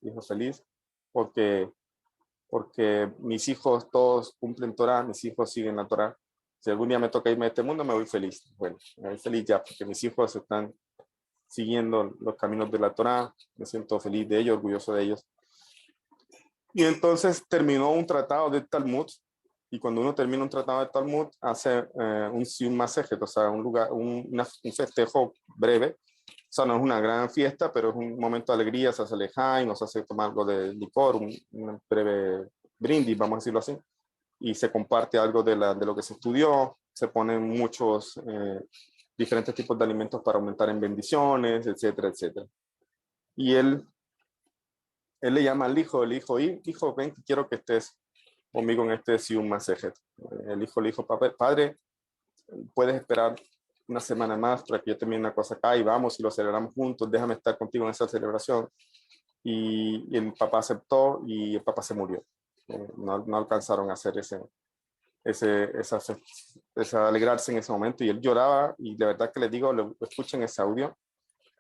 porque mis hijos todos cumplen Torah, mis hijos siguen la Torah. Si algún día me toca irme de este mundo, me voy feliz. Bueno, me voy feliz ya, porque mis hijos están siguiendo los caminos de la Torah, me siento feliz de ellos, orgulloso de ellos. Y entonces terminó un tratado de Talmud, y cuando uno termina un tratado de Talmud, hace un Siyum Masejet, o sea, un festejo breve. O sea, no es una gran fiesta, pero es un momento de alegría, se hace lejaim, se hace tomar algo de licor, un breve brindis, vamos a decirlo así, y se comparte algo de lo que se estudió, se ponen muchos diferentes tipos de alimentos para aumentar en bendiciones, etcétera, etcétera. Y él le llama al hijo, le dijo, hijo, ven, quiero que estés conmigo en este Siyum Masejet. El hijo le dijo, padre, puedes esperar una semana más para que yo termine una cosa acá y vamos y lo celebramos juntos, déjame estar contigo en esa celebración. Y el papá aceptó y el papá se murió. No alcanzaron a hacer esa alegrarse en ese momento, y él lloraba, y de verdad que les digo, escuchen ese audio,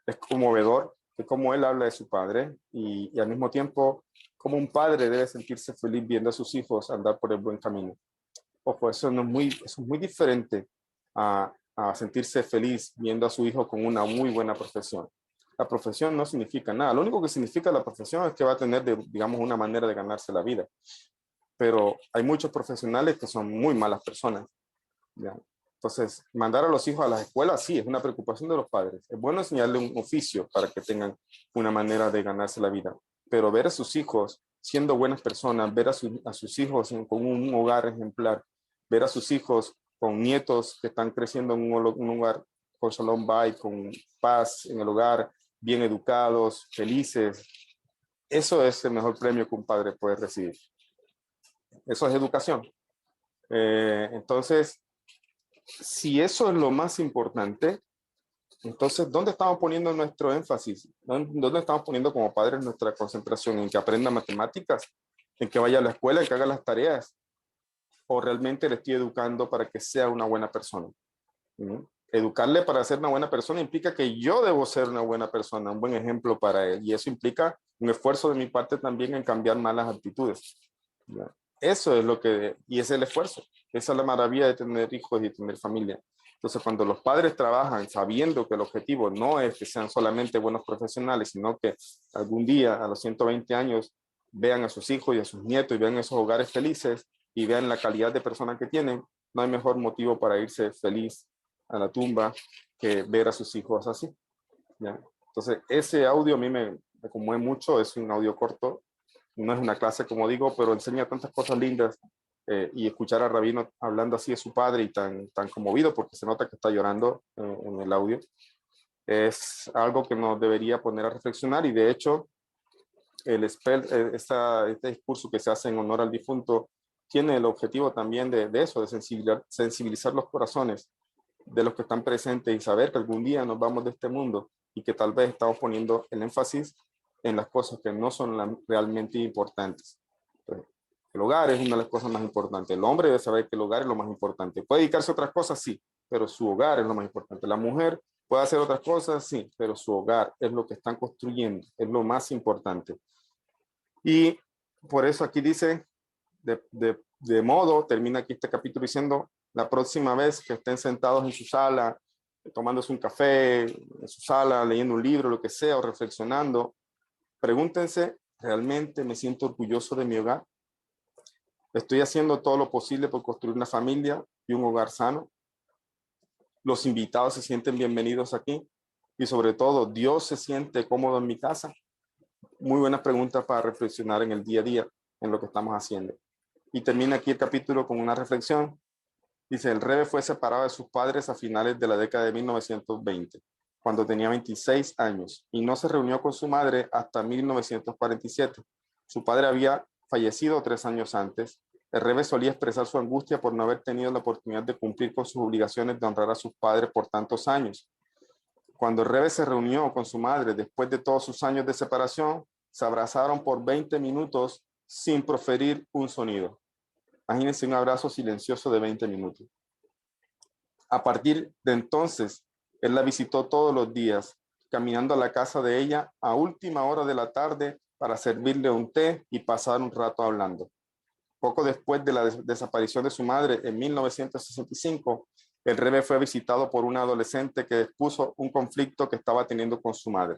es conmovedor de cómo él habla de su padre, y al mismo tiempo como un padre debe sentirse feliz viendo a sus hijos andar por el buen camino. Ojo, eso es muy diferente a sentirse feliz viendo a su hijo con una muy buena profesión. La profesión no significa nada. Lo único que significa la profesión es que va a tener, digamos, una manera de ganarse la vida. Pero hay muchos profesionales que son muy malas personas, ¿ya? Entonces, mandar a los hijos a las escuelas, sí, es una preocupación de los padres. Es bueno enseñarle un oficio para que tengan una manera de ganarse la vida. Pero ver a sus hijos siendo buenas personas, ver a sus hijos con un hogar ejemplar, ver a sus hijos con nietos que están creciendo en un hogar con Shalom Bay, con paz en el hogar, bien educados, felices, eso es el mejor premio que un padre puede recibir. Eso es educación. Entonces, si eso es lo más importante, entonces, ¿dónde estamos poniendo nuestro énfasis? ¿Dónde estamos poniendo como padres nuestra concentración? ¿En que aprenda matemáticas? ¿En que vaya a la escuela, en que haga las tareas? ¿O realmente le estoy educando para que sea una buena persona? ¿Mm? Educarle para ser una buena persona implica que yo debo ser una buena persona, un buen ejemplo para él. Y eso implica un esfuerzo de mi parte también en cambiar malas actitudes, ¿ya? Eso es lo que, y es el esfuerzo. Esa es la maravilla de tener hijos y de tener familia. Entonces, cuando los padres trabajan sabiendo que el objetivo no es que sean solamente buenos profesionales, sino que algún día, a los 120 años, vean a sus hijos y a sus nietos y vean esos hogares felices y vean la calidad de persona que tienen, no hay mejor motivo para irse feliz a la tumba que ver a sus hijos así, ¿ya? Entonces, ese audio a mí me conmueve mucho, es un audio corto, no es una clase, como digo, pero enseña tantas cosas lindas, y escuchar a Rabino hablando así de su padre y tan conmovido, porque se nota que está llorando en el audio, es algo que nos debería poner a reflexionar. Y de hecho, este discurso que se hace en honor al difunto tiene el objetivo también de eso, de sensibilizar los corazones de los que están presentes y saber que algún día nos vamos de este mundo y que tal vez estamos poniendo el énfasis en las cosas que no son realmente importantes. Entonces, el hogar es una de las cosas más importantes. El hombre debe saber que el hogar es lo más importante. Puede dedicarse a otras cosas, sí, pero su hogar es lo más importante. La mujer puede hacer otras cosas, sí, pero su hogar es lo que están construyendo, es lo más importante. Y por eso aquí dice, de modo, termina aquí este capítulo diciendo, la próxima vez que estén sentados en su sala, tomándose un café, en su sala, leyendo un libro, lo que sea, o reflexionando, pregúntense, ¿realmente me siento orgulloso de mi hogar? ¿Estoy haciendo todo lo posible por construir una familia y un hogar sano? ¿Los invitados se sienten bienvenidos aquí? Y sobre todo, ¿Dios se siente cómodo en mi casa? Muy buenas preguntas para reflexionar en el día a día, en lo que estamos haciendo. Y termina aquí el capítulo con una reflexión. Dice, el Rebbe fue separado de sus padres a finales de la década de 1920, cuando tenía 26 años, y no se reunió con su madre hasta 1947. Su padre había fallecido 3 años antes. El Rebbe solía expresar su angustia por no haber tenido la oportunidad de cumplir con sus obligaciones de honrar a sus padres por tantos años. Cuando el Rebbe se reunió con su madre después de todos sus años de separación, se abrazaron por 20 minutos sin proferir un sonido. Imagínense un abrazo silencioso de 20 minutos. A partir de entonces, él la visitó todos los días, caminando a la casa de ella a última hora de la tarde para servirle un té y pasar un rato hablando. Poco después de la desaparición de su madre en 1965, el Rebbe fue visitado por una adolescente que expuso un conflicto que estaba teniendo con su madre.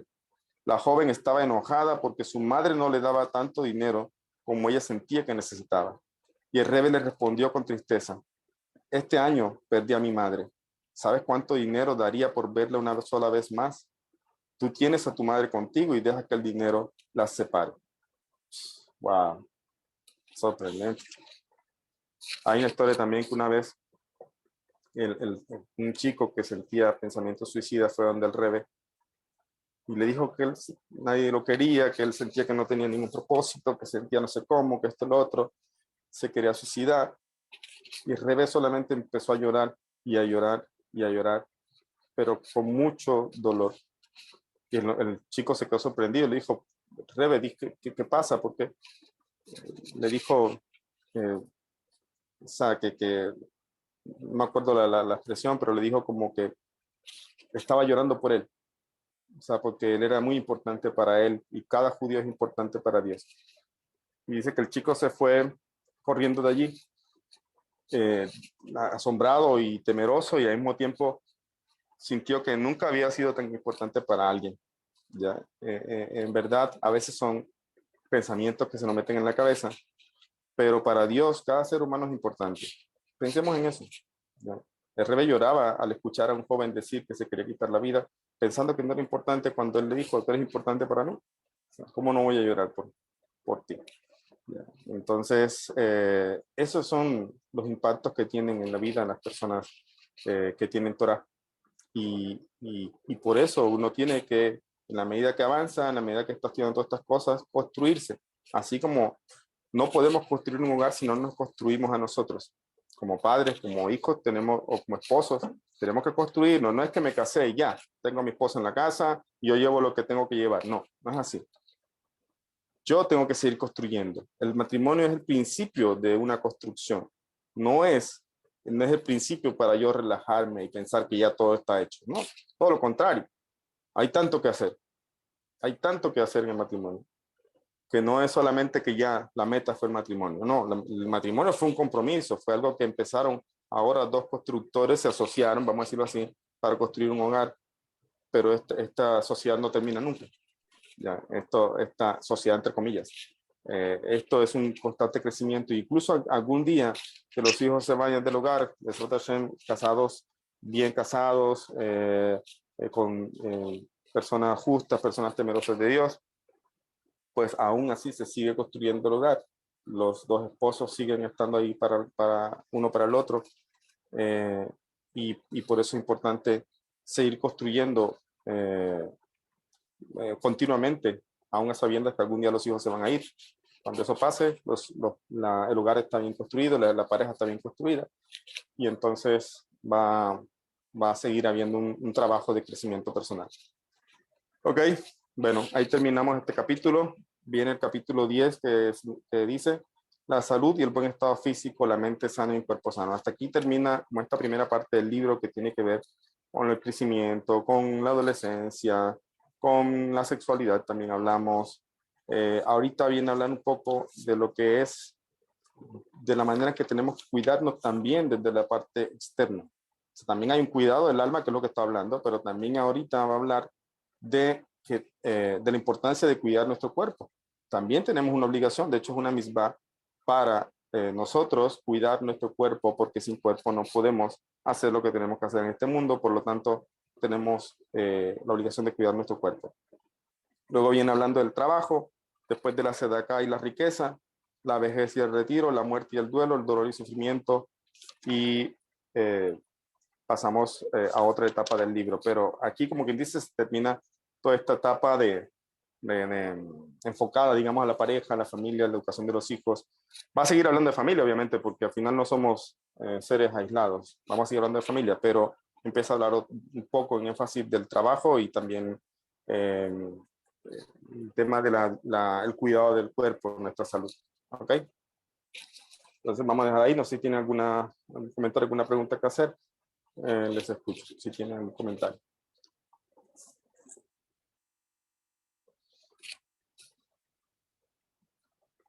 La joven estaba enojada porque su madre no le daba tanto dinero como ella sentía que necesitaba. Y el Rebbe le respondió con tristeza: este año perdí a mi madre. ¿Sabes cuánto dinero daría por verla una sola vez más? Tú tienes a tu madre contigo y dejas que el dinero las separe. Wow, sorprendente. Hay una historia también que una vez un chico que sentía pensamientos suicidas fue donde el Rebbe y le dijo que nadie lo quería, que él sentía que no tenía ningún propósito, que sentía no sé cómo, que esto y lo otro, se quería suicidar. Y el Rebbe solamente empezó a llorar y a llorar y a llorar, pero con mucho dolor. Y el chico se quedó sorprendido, le dijo: Rebbe, ¿qué pasa? Porque le dijo, o sea, que no me acuerdo la expresión, pero le dijo como que estaba llorando por él. O sea, porque él era muy importante para él y cada judío es importante para Dios. Y dice que el chico se fue corriendo de allí, asombrado y temeroso, y al mismo tiempo sintió que nunca había sido tan importante para alguien. ¿Ya? En verdad, a veces son pensamientos que se nos meten en la cabeza, pero para Dios cada ser humano es importante. Pensemos en eso. ¿Ya? El Rebbe lloraba al escuchar a un joven decir que se quería quitar la vida, pensando que no era importante, cuando él le dijo: tú eres importante para mí. O sea, ¿cómo no voy a llorar por ti? ¿Ya? Entonces, esos son los impactos que tienen en la vida las personas que tienen Torah. Y por eso uno tiene que, en la medida que avanza, en la medida que está estudiando todas estas cosas, construirse. Así como no podemos construir un hogar si no nos construimos a nosotros. Como padres, como hijos, tenemos, o como esposos, tenemos que construirnos. No es que me casé y ya, tengo a mi esposa en la casa y yo llevo lo que tengo que llevar. No, no es así. Yo tengo que seguir construyendo. El matrimonio es el principio de una construcción. No es el principio para yo relajarme y pensar que ya todo está hecho. No, todo lo contrario. Hay tanto que hacer. Hay tanto que hacer en el matrimonio. Que no es solamente que ya la meta fue el matrimonio. No, el matrimonio fue un compromiso. Fue algo que empezaron ahora dos constructores, se asociaron, vamos a decirlo así, para construir un hogar. Pero esta sociedad no termina nunca. Ya, esta sociedad entre comillas. Esto es un constante crecimiento. Incluso algún día que los hijos se vayan del hogar, casados, bien casados, con personas justas, personas temerosas de Dios, pues aún así se sigue construyendo el hogar. Los dos esposos siguen estando ahí para uno para el otro. Y por eso es importante seguir construyendo continuamente, aún a sabiendas que algún día los hijos se van a ir. Cuando eso pase, el hogar está bien construido, la pareja está bien construida, y entonces va a seguir habiendo un trabajo de crecimiento personal. Ok, bueno, ahí terminamos este capítulo. Viene el capítulo 10 que dice: la salud y el buen estado físico, la mente sana y el cuerpo sano. Hasta aquí termina como esta primera parte del libro, que tiene que ver con el crecimiento, con la adolescencia, con la sexualidad también hablamos. Ahorita viene a hablar un poco de lo que es, de la manera que tenemos que cuidarnos también desde la parte externa. O sea, también hay un cuidado del alma, que es lo que está hablando, pero también ahorita va a hablar de la importancia de cuidar nuestro cuerpo. También tenemos una obligación, de hecho es una misma para nosotros cuidar nuestro cuerpo, porque sin cuerpo no podemos hacer lo que tenemos que hacer en este mundo. Por lo tanto, tenemos la obligación de cuidar nuestro cuerpo. Luego viene hablando del trabajo, después de la sedacá y la riqueza, la vejez y el retiro, la muerte y el duelo, el dolor y sufrimiento, y pasamos a otra etapa del libro. Pero aquí, como quien dice, se termina toda esta etapa enfocada, digamos, a la pareja, a la familia, a la educación de los hijos. Va a seguir hablando de familia, obviamente, porque al final no somos seres aislados. Vamos a seguir hablando de familia, pero empieza a hablar un poco en énfasis del trabajo y también el tema del cuidado del cuerpo, nuestra salud. ¿Ok? Entonces vamos a dejar ahí. No sé si tiene algún comentario, alguna pregunta que hacer. Les escucho si tienen algún comentario.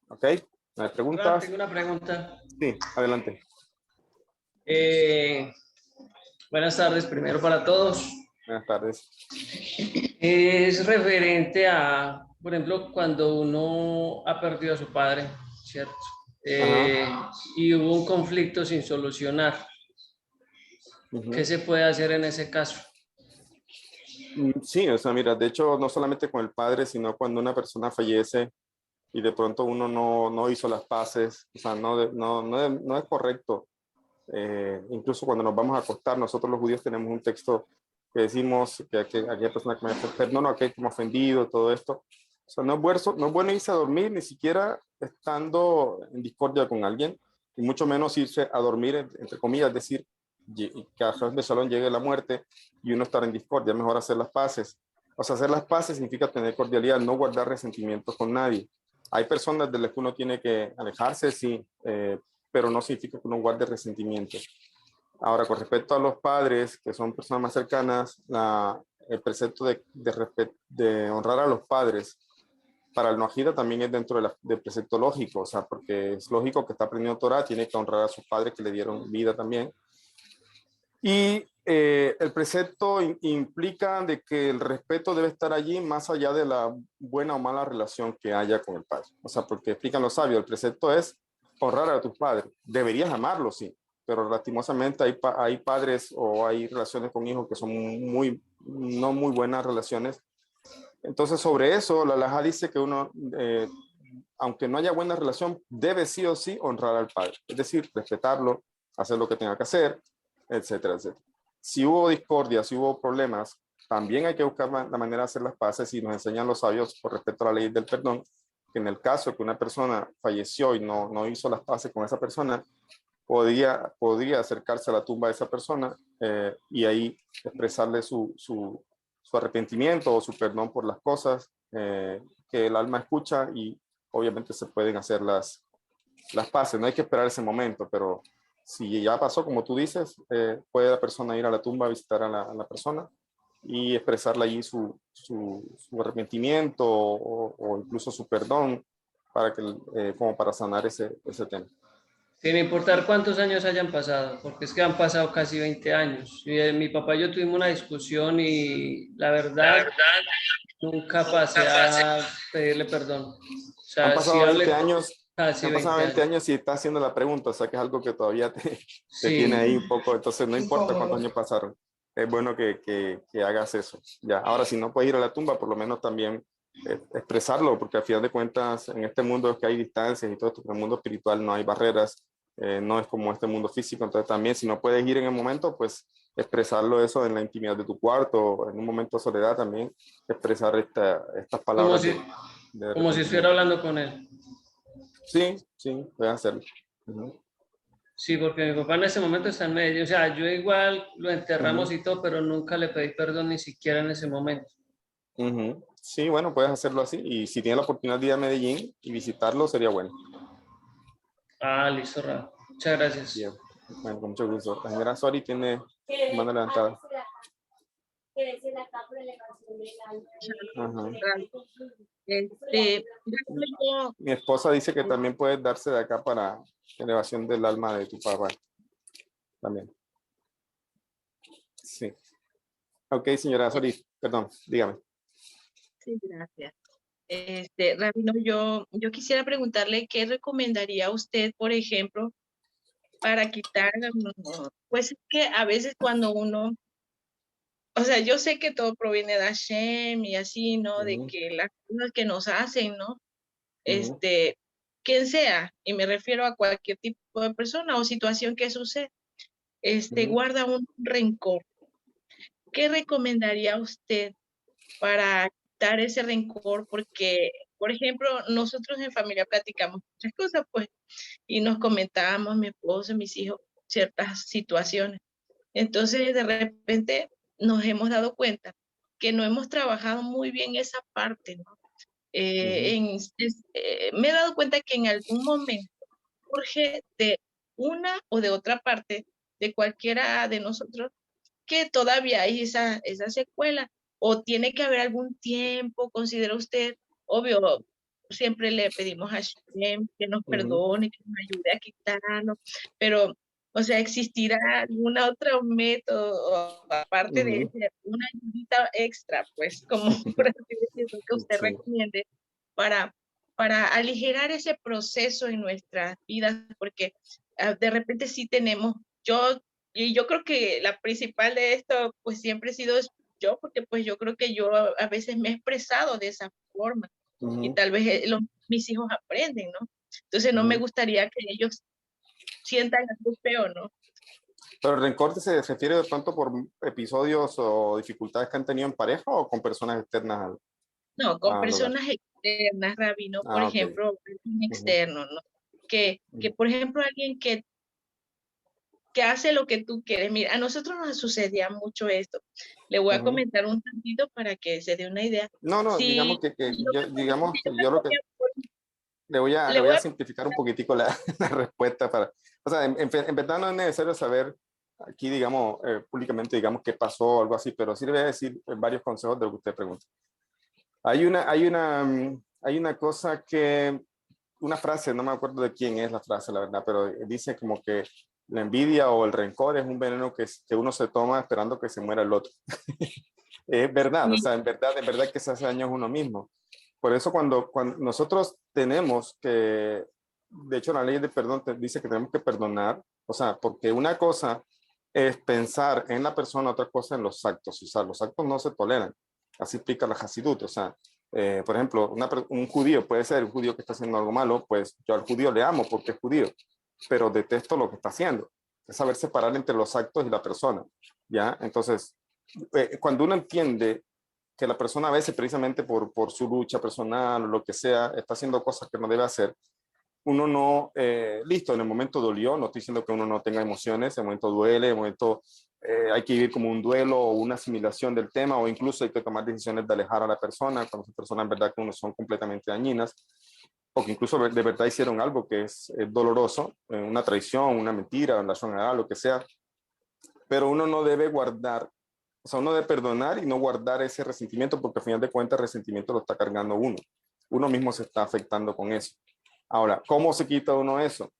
¿Ok? ¿Hay preguntas? Tengo una pregunta. Sí, adelante. Buenas tardes, primero para todos. Buenas tardes. Es referente a por ejemplo, cuando uno ha perdido a su padre, ¿cierto? Ajá. Y hubo un conflicto sin solucionar, ¿qué Ujú. se puede hacer en ese caso? Sí, o sea, mira, de hecho, no solamente con el padre, sino cuando una persona fallece y de pronto uno no hizo las paces, o sea, no es correcto. Incluso cuando nos vamos a acostar, nosotros los judíos tenemos un texto que decimos que aquella persona que me perdono, aquel que me ha ofendido, todo esto. O sea, no es bueno irse a dormir ni siquiera estando en discordia con alguien, y mucho menos irse a dormir, entre comillas, es decir, que a través de Shalom llegue la muerte y uno estar en discordia, mejor hacer las paces. O sea, hacer las paces significa tener cordialidad, no guardar resentimientos con nadie. Hay personas de las que uno tiene que alejarse, sí, pero no significa que uno guarde resentimiento. Ahora, con respecto a los padres, que son personas más cercanas, el precepto de honrar a los padres para el Noajida también es dentro del precepto lógico, o sea, porque es lógico que está aprendiendo Torah, tiene que honrar a sus padres que le dieron vida también. Y el precepto implica de que el respeto debe estar allí más allá de la buena o mala relación que haya con el padre. O sea, porque explican los sabios, el precepto es honrar a tus padres. Deberías amarlos, sí, pero lastimosamente hay padres o hay relaciones con hijos que son no muy buenas relaciones. Entonces, sobre eso, la halajá dice que uno, aunque no haya buena relación, debe sí o sí honrar al padre. Es decir, respetarlo, hacer lo que tenga que hacer, etcétera, etcétera. Si hubo discordia, si hubo problemas, también hay que buscar la manera de hacer las paces, y nos enseñan los sabios por respecto a la ley del perdón, que en el caso de que una persona falleció y no hizo las paces con esa persona, podría acercarse a la tumba de esa persona y ahí expresarle su arrepentimiento o su perdón por las cosas que el alma escucha, y obviamente se pueden hacer las paces. No hay que esperar ese momento, pero si ya pasó, como tú dices, puede la persona ir a la tumba a visitar a la persona y expresarle allí su arrepentimiento o incluso su perdón para como para sanar ese tema. Sin importar cuántos años hayan pasado, porque es que han pasado casi 20 años. Y, mi papá y yo tuvimos una discusión y la verdad nunca pasé a pedirle perdón. O Han sea, sí pasado 20 hablé años, casi han pasado 20 20 años. años y estás haciendo la pregunta, o sea que es algo que todavía te tiene Sí, ahí un poco, entonces no importa cuántos Incómodo. años pasaron, es bueno que hagas eso. Ya, ahora si no puedes ir a la tumba, por lo menos también expresarlo, porque al final de cuentas en este mundo es que hay distancias y todo esto, pero en el mundo espiritual no hay barreras, no es como este mundo físico, entonces también si no puedes ir en el momento, pues expresarlo eso en la intimidad de tu cuarto, en un momento de soledad también, expresar estas como palabras si, de como si estuviera arrepentimiento. hablando con él. Sí, sí, puede hacerlo. Ujú, Sí, porque mi papá en ese momento está en Medellín. O sea, yo igual lo enterramos ujú, y todo, pero nunca le pedí perdón ni siquiera en ese momento. ujú. Sí, bueno, puedes hacerlo así. Y si tienes la oportunidad de ir a Medellín y visitarlo, sería bueno. Ah, listo, Rafa. Muchas gracias. Bien, bueno, con mucho gusto. La señora Sori tiene Que mano levantada. decir acá por elevación del alma Ajá. yo, Mi esposa dice que también puedes darse de acá para elevación del alma de tu papá. También. Sí. Ok, señora Sori, perdón, dígame. Sí, gracias. Rabino, yo quisiera preguntarle qué recomendaría usted, por ejemplo, para quitar, pues es que a veces cuando uno, o sea, yo sé que todo proviene de Hashem y así, ¿no? De Ujú, que las cosas que nos hacen, ¿no? ujú, Quien sea, y me refiero a cualquier tipo de persona o situación que sucede, ujú, guarda un rencor. ¿Qué recomendaría usted para quitar ese rencor? Porque, por ejemplo, nosotros en familia platicamos muchas cosas, pues, y nos comentábamos, mi esposo, mis hijos, ciertas situaciones. Entonces, de repente, nos hemos dado cuenta que no hemos trabajado muy bien esa parte, ¿no? ujú, Me he dado cuenta que en algún momento surge de una o de otra parte de cualquiera de nosotros que todavía hay esa secuela, o tiene que haber algún tiempo, considera usted, obvio, siempre le pedimos a Hashem que nos ujú, perdone, que nos ayude a quitarlo, pero O sea, ¿existirá algún otro método aparte de Ujú. una ayudita extra, pues, como por así decirlo, que usted Sí. recomiende para, para aligerar ese proceso en nuestras vidas? Porque de repente sí tenemos, y yo creo que la principal de esto, pues siempre he sido yo, porque pues yo creo que yo a veces me he expresado de esa forma y Ujú, tal vez mis hijos aprenden, ¿no? Entonces no me ujú. gustaría que ellos sientan algo feo, ¿no? Pero el rencor se refiere de pronto por episodios o dificultades que han tenido en pareja o con personas externas No, con al hogar. personas externas, Rabino, por Ah, ok. ejemplo, alguien Ujú, externo, ¿no? Que por ejemplo, alguien que hace lo que tú quieres. Mira, a nosotros nos sucedía mucho esto. Le voy a ujú. comentar un tantito para que se dé una idea. No, no, digamos Si, que si yo yo, me ponía, digamos, si yo me yo lo que ponía le le voy voy a a simplificar un poquitico la, la respuesta para, o sea, en verdad no es necesario saber aquí, digamos, públicamente, digamos, qué pasó o algo así, pero sí le voy a decir varios consejos de lo que usted pregunta. Hay una cosa que, una frase, no me acuerdo de quién es la frase, la verdad, pero dice como que la envidia o el rencor es un veneno que uno se toma esperando que se muera el otro. Es verdad, o decir, sea, en verdad que se hace daño a uno mismo. Por eso cuando nosotros tenemos que, de hecho la ley de perdón te dice que tenemos que perdonar, o sea, porque una cosa es pensar en la persona, otra cosa en los actos, o sea, los actos no se toleran, así explica la Hasidut, o sea, por ejemplo, un judío puede ser un judío que está haciendo algo malo, pues yo al judío le amo porque es judío, pero detesto lo que está haciendo, es saber separar entre los actos y la persona, ¿ya? Entonces, cuando uno entiende que la persona a veces precisamente por su lucha personal o lo que sea, está haciendo cosas que no debe hacer, uno no, listo, en el momento dolió, no estoy diciendo que uno no tenga emociones, en el momento duele, en el momento hay que vivir como un duelo o una asimilación del tema, o incluso hay que tomar decisiones de alejar a la persona, cuando esas personas en verdad que uno son completamente dañinas, o que incluso de verdad hicieron algo que es doloroso, una traición, una mentira, una relación, lo que sea, pero uno no debe guardar, o sea, uno debe perdonar y no guardar ese resentimiento, porque al final de cuentas el resentimiento lo está cargando uno. Uno mismo se está afectando con eso. Ahora, ¿cómo se quita uno eso?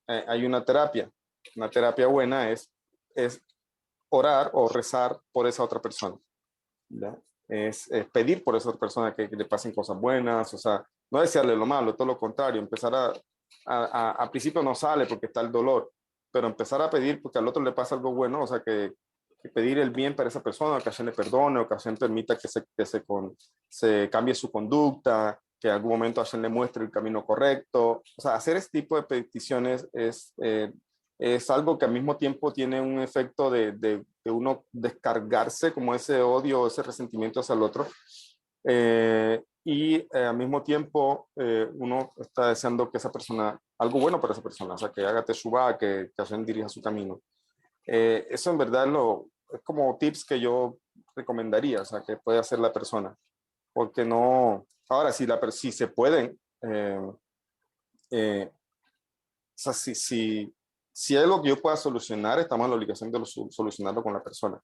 Hay una terapia. Una terapia buena es orar o rezar por esa otra persona. ¿Ya? Es pedir por esa otra persona que le pasen cosas buenas, o sea, no desearle lo malo, todo lo contrario, empezar a principio no sale porque está el dolor, pero empezar a pedir porque al otro le pasa algo bueno, o sea, que pedir el bien para esa persona, que Hashem le perdone, o que Hashem permita se cambie su conducta, que en algún momento Hashem le muestre el camino correcto, o sea, hacer este tipo de peticiones es algo que al mismo tiempo tiene un efecto de uno descargarse como ese odio, ese resentimiento hacia el otro. Al mismo tiempo uno está deseando que esa persona, algo bueno para esa persona, o sea, que haga teshuvá, que Hashem dirija su camino. Eso en verdad es como tips que yo recomendaría, o sea, que puede hacer la persona, porque no, ahora si se pueden, o sea, si hay algo que yo pueda solucionar, estamos en la obligación de solucionarlo con la persona.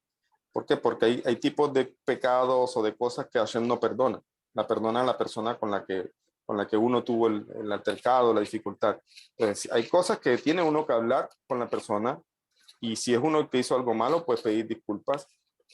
¿Por qué? Porque hay tipos de pecados o de cosas que Hashem no perdona. La perdona a la persona con la que uno tuvo el altercado, la dificultad. Entonces, hay cosas que tiene uno que hablar con la persona y si es uno que hizo algo malo, pues pedir disculpas.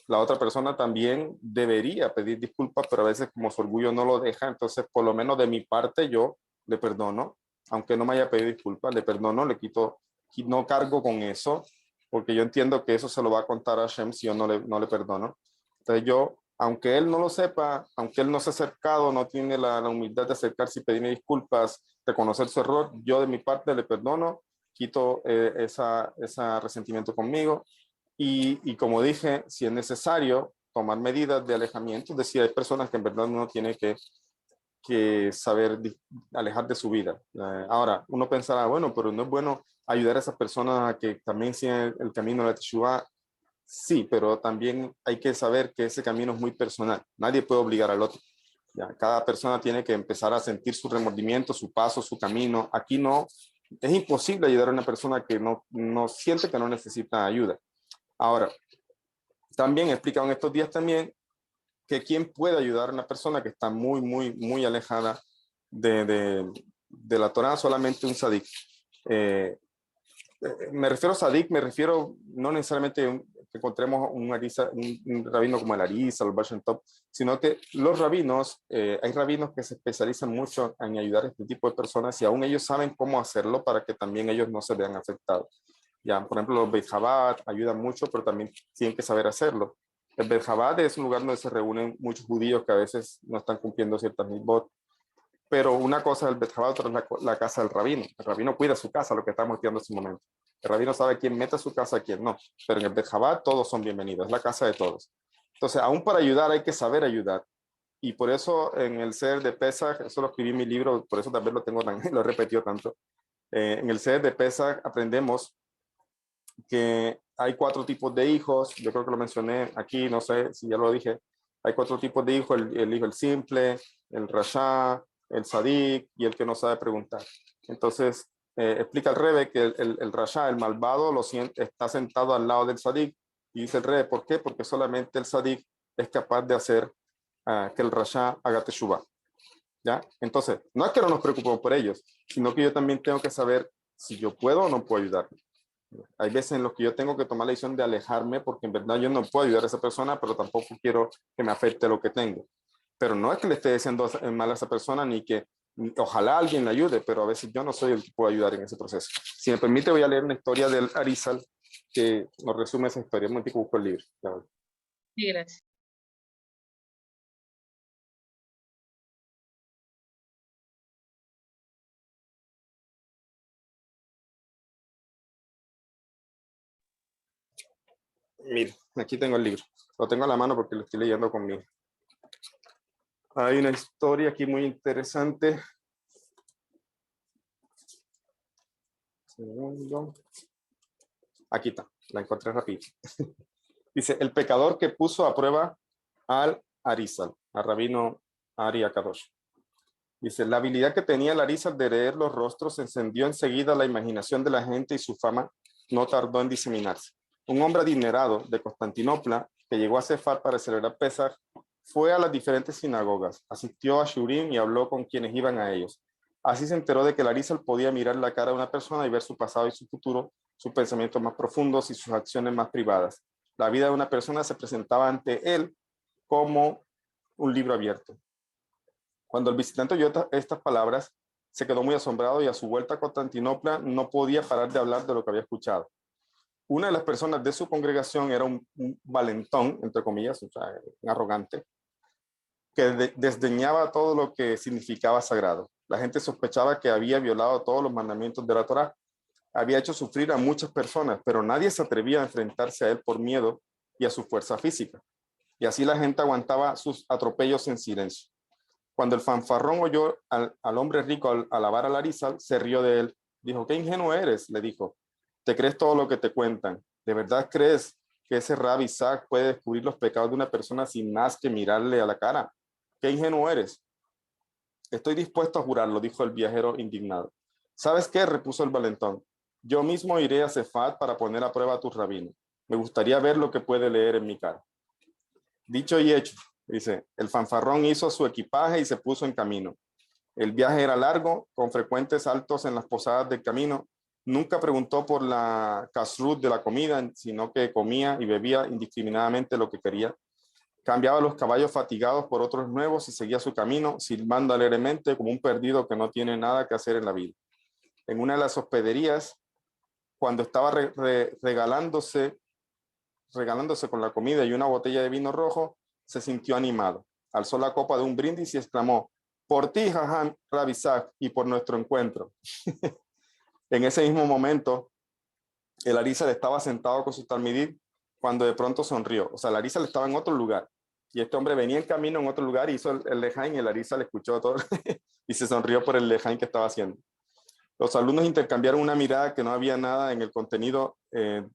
La otra persona también debería pedir disculpas, pero a veces como su orgullo no lo deja, entonces por lo menos de mi parte yo le perdono, aunque no me haya pedido disculpas, le perdono, le quito, no cargo con eso, porque yo entiendo que eso se lo va a contar a Hashem si yo no le perdono. Entonces yo, aunque él no lo sepa, aunque él no se ha acercado, no tiene la humildad de acercarse y pedirme disculpas, reconocer su error, yo de mi parte le perdono, quito ese resentimiento conmigo y como dije, si es necesario tomar medidas de alejamiento, es decir, hay personas que en verdad uno tiene que saber alejar de su vida. Ahora, uno pensará, bueno, pero no es bueno ayudar a esas personas a que también sigan el camino de la Teshuvá. Sí, pero también hay que saber que ese camino es muy personal. Nadie puede obligar al otro. Ya, cada persona tiene que empezar a sentir su remordimiento, su paso, su camino. Aquí no, es imposible ayudar a una persona que no siente que no necesita ayuda. Ahora, también he explicado en estos días también que quién puede ayudar a una persona que está muy, muy, muy alejada de la Torah, solamente un sadik. Eh, me refiero a Sadik, me refiero no necesariamente que encontremos un rabino como el Arizal o el Baal Shem Tov, sino que los rabinos, hay rabinos que se especializan mucho en ayudar a este tipo de personas y aún ellos saben cómo hacerlo para que también ellos no se vean afectados. Ya, por ejemplo, los Beit Chabad ayudan mucho, pero también tienen que saber hacerlo. El Beit Chabad es un lugar donde se reúnen muchos judíos que a veces no están cumpliendo ciertas mitzvot. Pero una cosa es el Bet Jabad, otra es la casa del rabino. El rabino cuida su casa, lo que estamos estudiando en este momento. El rabino sabe quién mete a su casa y quién no. Pero en el Bet Jabad todos son bienvenidos, es la casa de todos. Entonces, aún para ayudar hay que saber ayudar. Y por eso en el Seder de Pesach, eso lo escribí en mi libro, por eso también lo tengo lo he repetido tanto. En el Seder de Pesach aprendemos que hay 4 tipos de hijos. Yo creo que lo mencioné aquí, no sé si ya lo dije. Hay 4 tipos de hijos, el hijo el simple, el rasha, el sadik y el que no sabe preguntar. Entonces, explica el Rebbe que el rasha, el malvado, está sentado al lado del sadik. Y dice el Rebbe, ¿por qué? Porque solamente el sadik es capaz de hacer que el rasha haga teshuvah. ¿Ya? Entonces, no es que no nos preocupemos por ellos, sino que yo también tengo que saber si yo puedo o no puedo ayudar. Hay veces en los que yo tengo que tomar la decisión de alejarme porque en verdad yo no puedo ayudar a esa persona, pero tampoco quiero que me afecte lo que tengo. Pero no es que le esté diciendo mal a esa persona ni que ojalá alguien le ayude, pero a veces yo no soy el que puede ayudar en ese proceso. Si me permite, voy a leer una historia del Arizal que nos resume esa historia. Un momentico, busco el libro. Sí, gracias. Mire, aquí tengo el libro. Lo tengo a la mano porque lo estoy leyendo conmigo. Hay una historia aquí muy interesante. Segundo. Aquí está, la encontré rápido. Dice, el pecador que puso a prueba al Arizal, al rabino Ari Akadosh. Dice, la habilidad que tenía el Arizal de leer los rostros encendió enseguida la imaginación de la gente y su fama no tardó en diseminarse. Un hombre adinerado de Constantinopla que llegó a Cefar para celebrar Pesach fue a las diferentes sinagogas, asistió a Shurim y habló con quienes iban a ellos. Así se enteró de que el Arizal podía mirar la cara de una persona y ver su pasado y su futuro, sus pensamientos más profundos y sus acciones más privadas. La vida de una persona se presentaba ante él como un libro abierto. Cuando el visitante oyó estas palabras, se quedó muy asombrado y a su vuelta a Constantinopla no podía parar de hablar de lo que había escuchado. Una de las personas de su congregación era un valentón, entre comillas, o sea, un arrogante, que desdeñaba todo lo que significaba sagrado. La gente sospechaba que había violado todos los mandamientos de la Torá, había hecho sufrir a muchas personas, pero nadie se atrevía a enfrentarse a él por miedo y a su fuerza física. Y así la gente aguantaba sus atropellos en silencio. Cuando el fanfarrón oyó al hombre rico alabar al Arizal, se rió de él. Dijo, qué ingenuo eres, le dijo. Te crees todo lo que te cuentan. ¿De verdad crees que ese Rabbi Isaac puede descubrir los pecados de una persona sin más que mirarle a la cara? Qué ingenuo eres. Estoy dispuesto a jurarlo, dijo el viajero indignado. ¿Sabes qué? Repuso el valentón. Yo mismo iré a Cefat para poner a prueba a tu rabino. Me gustaría ver lo que puede leer en mi cara. Dicho y hecho, dice, el fanfarrón hizo su equipaje y se puso en camino. El viaje era largo, con frecuentes saltos en las posadas del camino. Nunca preguntó por la kashrut de la comida, sino que comía y bebía indiscriminadamente lo que quería. Cambiaba los caballos fatigados por otros nuevos y seguía su camino, silbando alegremente como un perdido que no tiene nada que hacer en la vida. En una de las hospederías, cuando estaba regalándose con la comida y una botella de vino rojo, se sintió animado. Alzó la copa de un brindis y exclamó, por ti, Jajam Rabbi Isaac, y por nuestro encuentro. En ese mismo momento, el Arizal estaba sentado con su talmidid cuando de pronto sonrió. O sea, el Arizal estaba en otro lugar. Y este hombre venía en camino en otro lugar, hizo el lejain y el Arizal escuchó todo y se sonrió por el lejain que estaba haciendo. Los alumnos intercambiaron una mirada que no había nada en el contenido de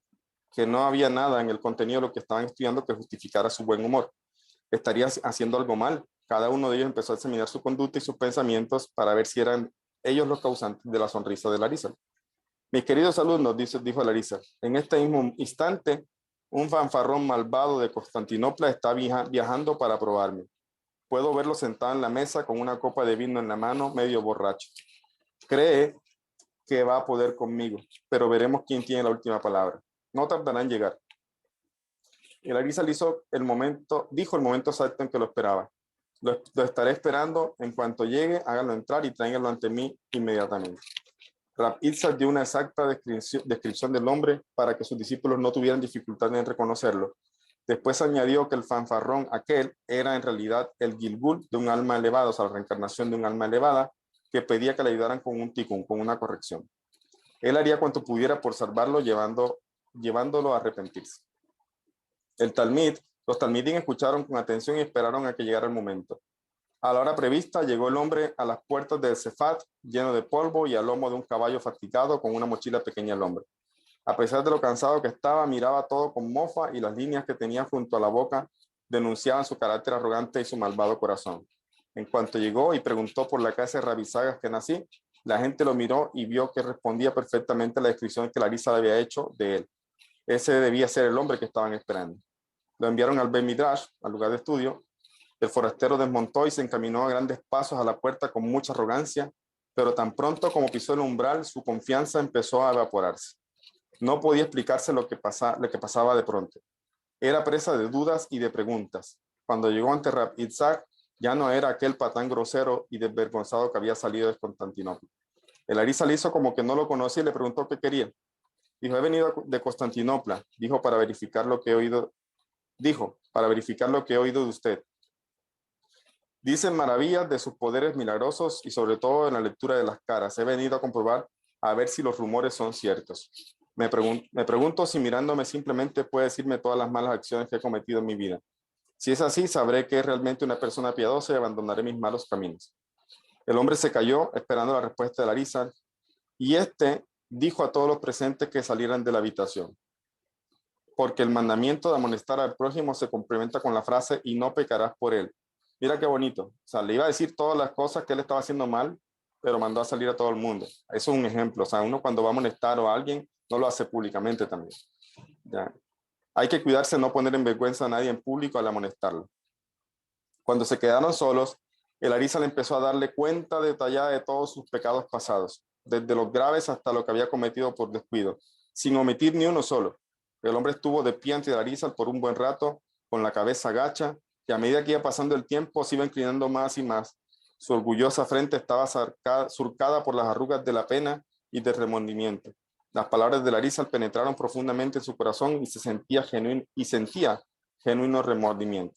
lo que estaban estudiando que justificara su buen humor. Estaría haciendo algo mal. Cada uno de ellos empezó a examinar su conducta y sus pensamientos para ver si eran ellos los causantes de la sonrisa de Larisa. Mis queridos alumnos, dijo Larisa, en este mismo instante, un fanfarrón malvado de Constantinopla está viajando para probarme. Puedo verlo sentado en la mesa con una copa de vino en la mano, medio borracho. Cree que va a poder conmigo, pero veremos quién tiene la última palabra. No tardará en llegar. Y Larisa dijo el momento exacto en que lo esperaba. Lo estaré esperando. En cuanto llegue, háganlo entrar y tráiganlo ante mí inmediatamente. Rab Itzhak dio una exacta descripción del hombre para que sus discípulos no tuvieran dificultad en reconocerlo. Después añadió que el fanfarrón aquel era en realidad el Gilgul de un alma elevada, o sea, la reencarnación de un alma elevada, que pedía que le ayudaran con un tikkun, con una corrección. Él haría cuanto pudiera por salvarlo, llevándolo a arrepentirse. Los talmidim escucharon con atención y esperaron a que llegara el momento. A la hora prevista llegó el hombre a las puertas del Sefat, lleno de polvo y al lomo de un caballo fatigado con una mochila pequeña al hombro. A pesar de lo cansado que estaba, miraba todo con mofa y las líneas que tenía junto a la boca denunciaban su carácter arrogante y su malvado corazón. En cuanto llegó y preguntó por la casa de Rabbi Sagas que nací, la gente lo miró y vio que respondía perfectamente a la descripción que Larisa había hecho de él. Ese debía ser el hombre que estaban esperando. Lo enviaron al Bet Midrash, al lugar de estudio. El forastero desmontó y se encaminó a grandes pasos a la puerta con mucha arrogancia, pero tan pronto como pisó el umbral, su confianza empezó a evaporarse. No podía explicarse lo que pasaba de pronto. Era presa de dudas y de preguntas. Cuando llegó ante Rab Itzhak, ya no era aquel patán grosero y desvergonzado que había salido de Constantinopla. El Larisa le hizo como que no lo conocía y le preguntó qué quería. Dijo, he venido de Constantinopla, para verificar lo que he oído de usted. Dicen maravillas de sus poderes milagrosos y sobre todo en la lectura de las caras. He venido a comprobar a ver si los rumores son ciertos. Me pregunto si mirándome simplemente puede decirme todas las malas acciones que he cometido en mi vida. Si es así, sabré que es realmente una persona piadosa y abandonaré mis malos caminos. El hombre se calló esperando la respuesta de Larisa y dijo a todos los presentes que salieran de la habitación, porque el mandamiento de amonestar al prójimo se complementa con la frase y no pecarás por él. Mira qué bonito. O sea, le iba a decir todas las cosas que él estaba haciendo mal, pero mandó a salir a todo el mundo. Eso es un ejemplo. O sea, uno cuando va a amonestar a alguien, no lo hace públicamente también. ¿Ya? Hay que cuidarse de no poner en vergüenza a nadie en público al amonestarlo. Cuando se quedaron solos, el Larisa le empezó a darle cuenta detallada de todos sus pecados pasados, desde los graves hasta lo que había cometido por descuido, sin omitir ni uno solo. El hombre estuvo de pie ante Larisa por un buen rato, con la cabeza agacha, y a medida que iba pasando el tiempo se iba inclinando más y más. Su orgullosa frente estaba surcada por las arrugas de la pena y del remordimiento. Las palabras de Larisa penetraron profundamente en su corazón y sentía genuino remordimiento.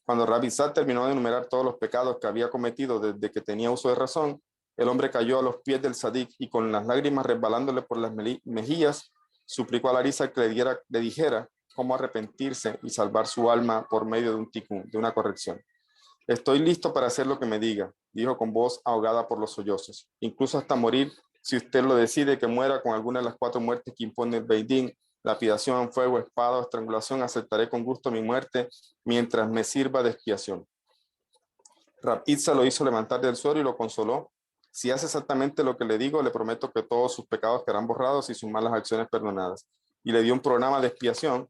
Cuando Rabbi Itzhak terminó de enumerar todos los pecados que había cometido desde que tenía uso de razón, el hombre cayó a los pies del Sadik y con las lágrimas resbalándole por las mejillas, suplicó a Larisa que le dijera cómo arrepentirse y salvar su alma por medio de un tikkun, de una corrección. Estoy listo para hacer lo que me diga, dijo con voz ahogada por los sollozos. Incluso hasta morir, si usted lo decide, que muera con alguna de las 4 muertes que impone el Beidín, lapidación, fuego, espada o estrangulación, aceptaré con gusto mi muerte mientras me sirva de expiación. Rab Itzhak lo hizo levantar del suelo y lo consoló. Si hace exactamente lo que le digo, le prometo que todos sus pecados quedarán borrados y sus malas acciones perdonadas. Y le dio un programa de expiación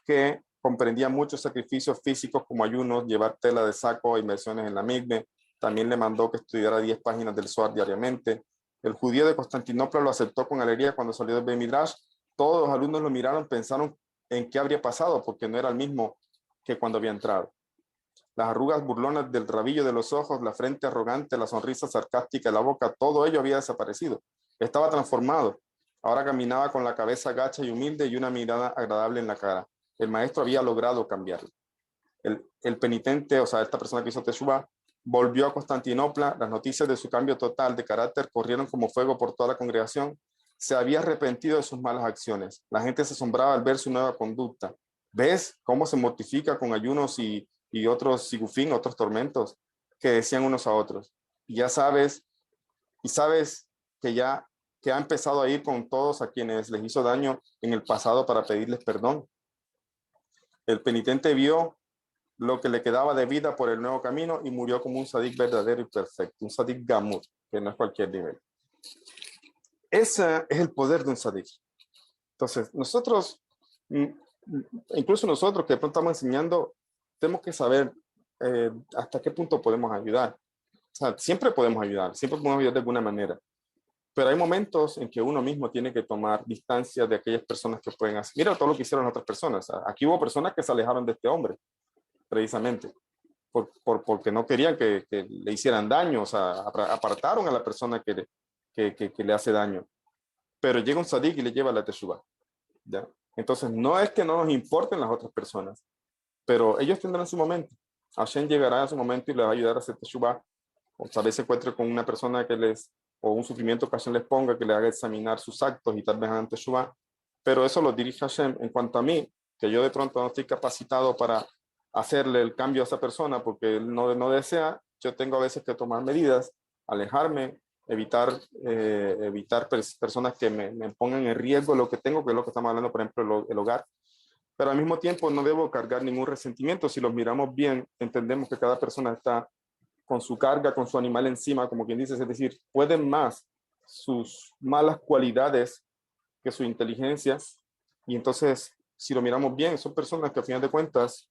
que comprendía muchos sacrificios físicos como ayunos, llevar tela de saco, inversiones en la migbe. También le mandó que estudiara 10 páginas del Zohar diariamente. El judío de Constantinopla lo aceptó con alegría cuando salió del Bet Midrash. Todos los alumnos lo miraron, pensaron en qué habría pasado, porque no era el mismo que cuando había entrado. Las arrugas burlonas del rabillo de los ojos, la frente arrogante, la sonrisa sarcástica de la boca, todo ello había desaparecido. Estaba transformado. Ahora caminaba con la cabeza gacha y humilde y una mirada agradable en la cara. El maestro había logrado cambiarlo. El penitente, o sea, esta persona que hizo Teshuvah, volvió a Constantinopla. Las noticias de su cambio total de carácter corrieron como fuego por toda la congregación. Se había arrepentido de sus malas acciones. La gente se asombraba al ver su nueva conducta. ¿Ves cómo se mortifica con ayunos y otros sigufín, otros tormentos que decían unos a otros? Y ya sabes que ha empezado a ir con todos a quienes les hizo daño en el pasado para pedirles perdón. El penitente vio lo que le quedaba de vida por el nuevo camino y murió como un sadik verdadero y perfecto, un sadik gamut, que no es cualquier nivel. Ese es el poder de un sadik. Entonces, incluso nosotros que de pronto estamos enseñando, tenemos que saber hasta qué punto podemos ayudar. O sea, siempre podemos ayudar de alguna manera. Pero hay momentos en que uno mismo tiene que tomar distancia de aquellas personas que pueden hacer. Mira todo lo que hicieron otras personas. Aquí hubo personas que se alejaron de este hombre, precisamente, porque no querían que le hicieran daño, o sea, apartaron a la persona que le hace daño. Pero llega un sadik y le lleva la teshuvá, ¿ya? Entonces, no es que no nos importen las otras personas, pero ellos tendrán su momento. Hashem llegará a su momento y les va a ayudar a hacer teshuvá. O tal vez se encuentre con una persona o un sufrimiento que Hashem les ponga, que le haga examinar sus actos y tal vez hagan teshuvá. Pero eso lo dirige Hashem. En cuanto a mí, que yo de pronto no estoy capacitado para hacerle el cambio a esa persona porque él no desea, yo tengo a veces que tomar medidas, alejarme, evitar personas que me pongan en riesgo lo que tengo, que es lo que estamos hablando, por ejemplo, el hogar. Pero al mismo tiempo no debo cargar ningún resentimiento. Si los miramos bien, entendemos que cada persona está con su carga, con su animal encima, como quien dice, es decir, pueden más sus malas cualidades que su inteligencia. Y entonces, si lo miramos bien, son personas que a final de cuentas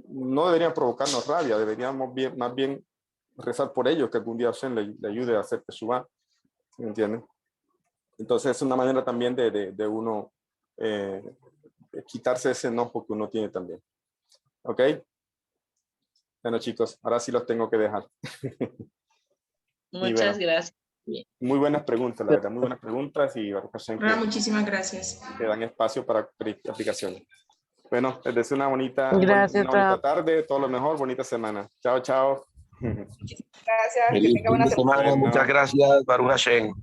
no deberían provocarnos rabia, deberíamos más bien rezar por ellos, que algún día Hashem le ayude a hacer teshuvá, ¿me entienden? Entonces es una manera también de uno quitarse ese enojo que uno tiene también. ¿Ok? Bueno, chicos, ahora sí los tengo que dejar. Muchas gracias. Muy buenas preguntas, la verdad, muy buenas preguntas y muchísimas gracias. Que dan espacio para aplicaciones. Bueno, les deseo una bonita tarde, todo lo mejor, bonita semana. Chao, chao. Gracias. Feliz fin de semana, muchas gracias, Baruch Hashem.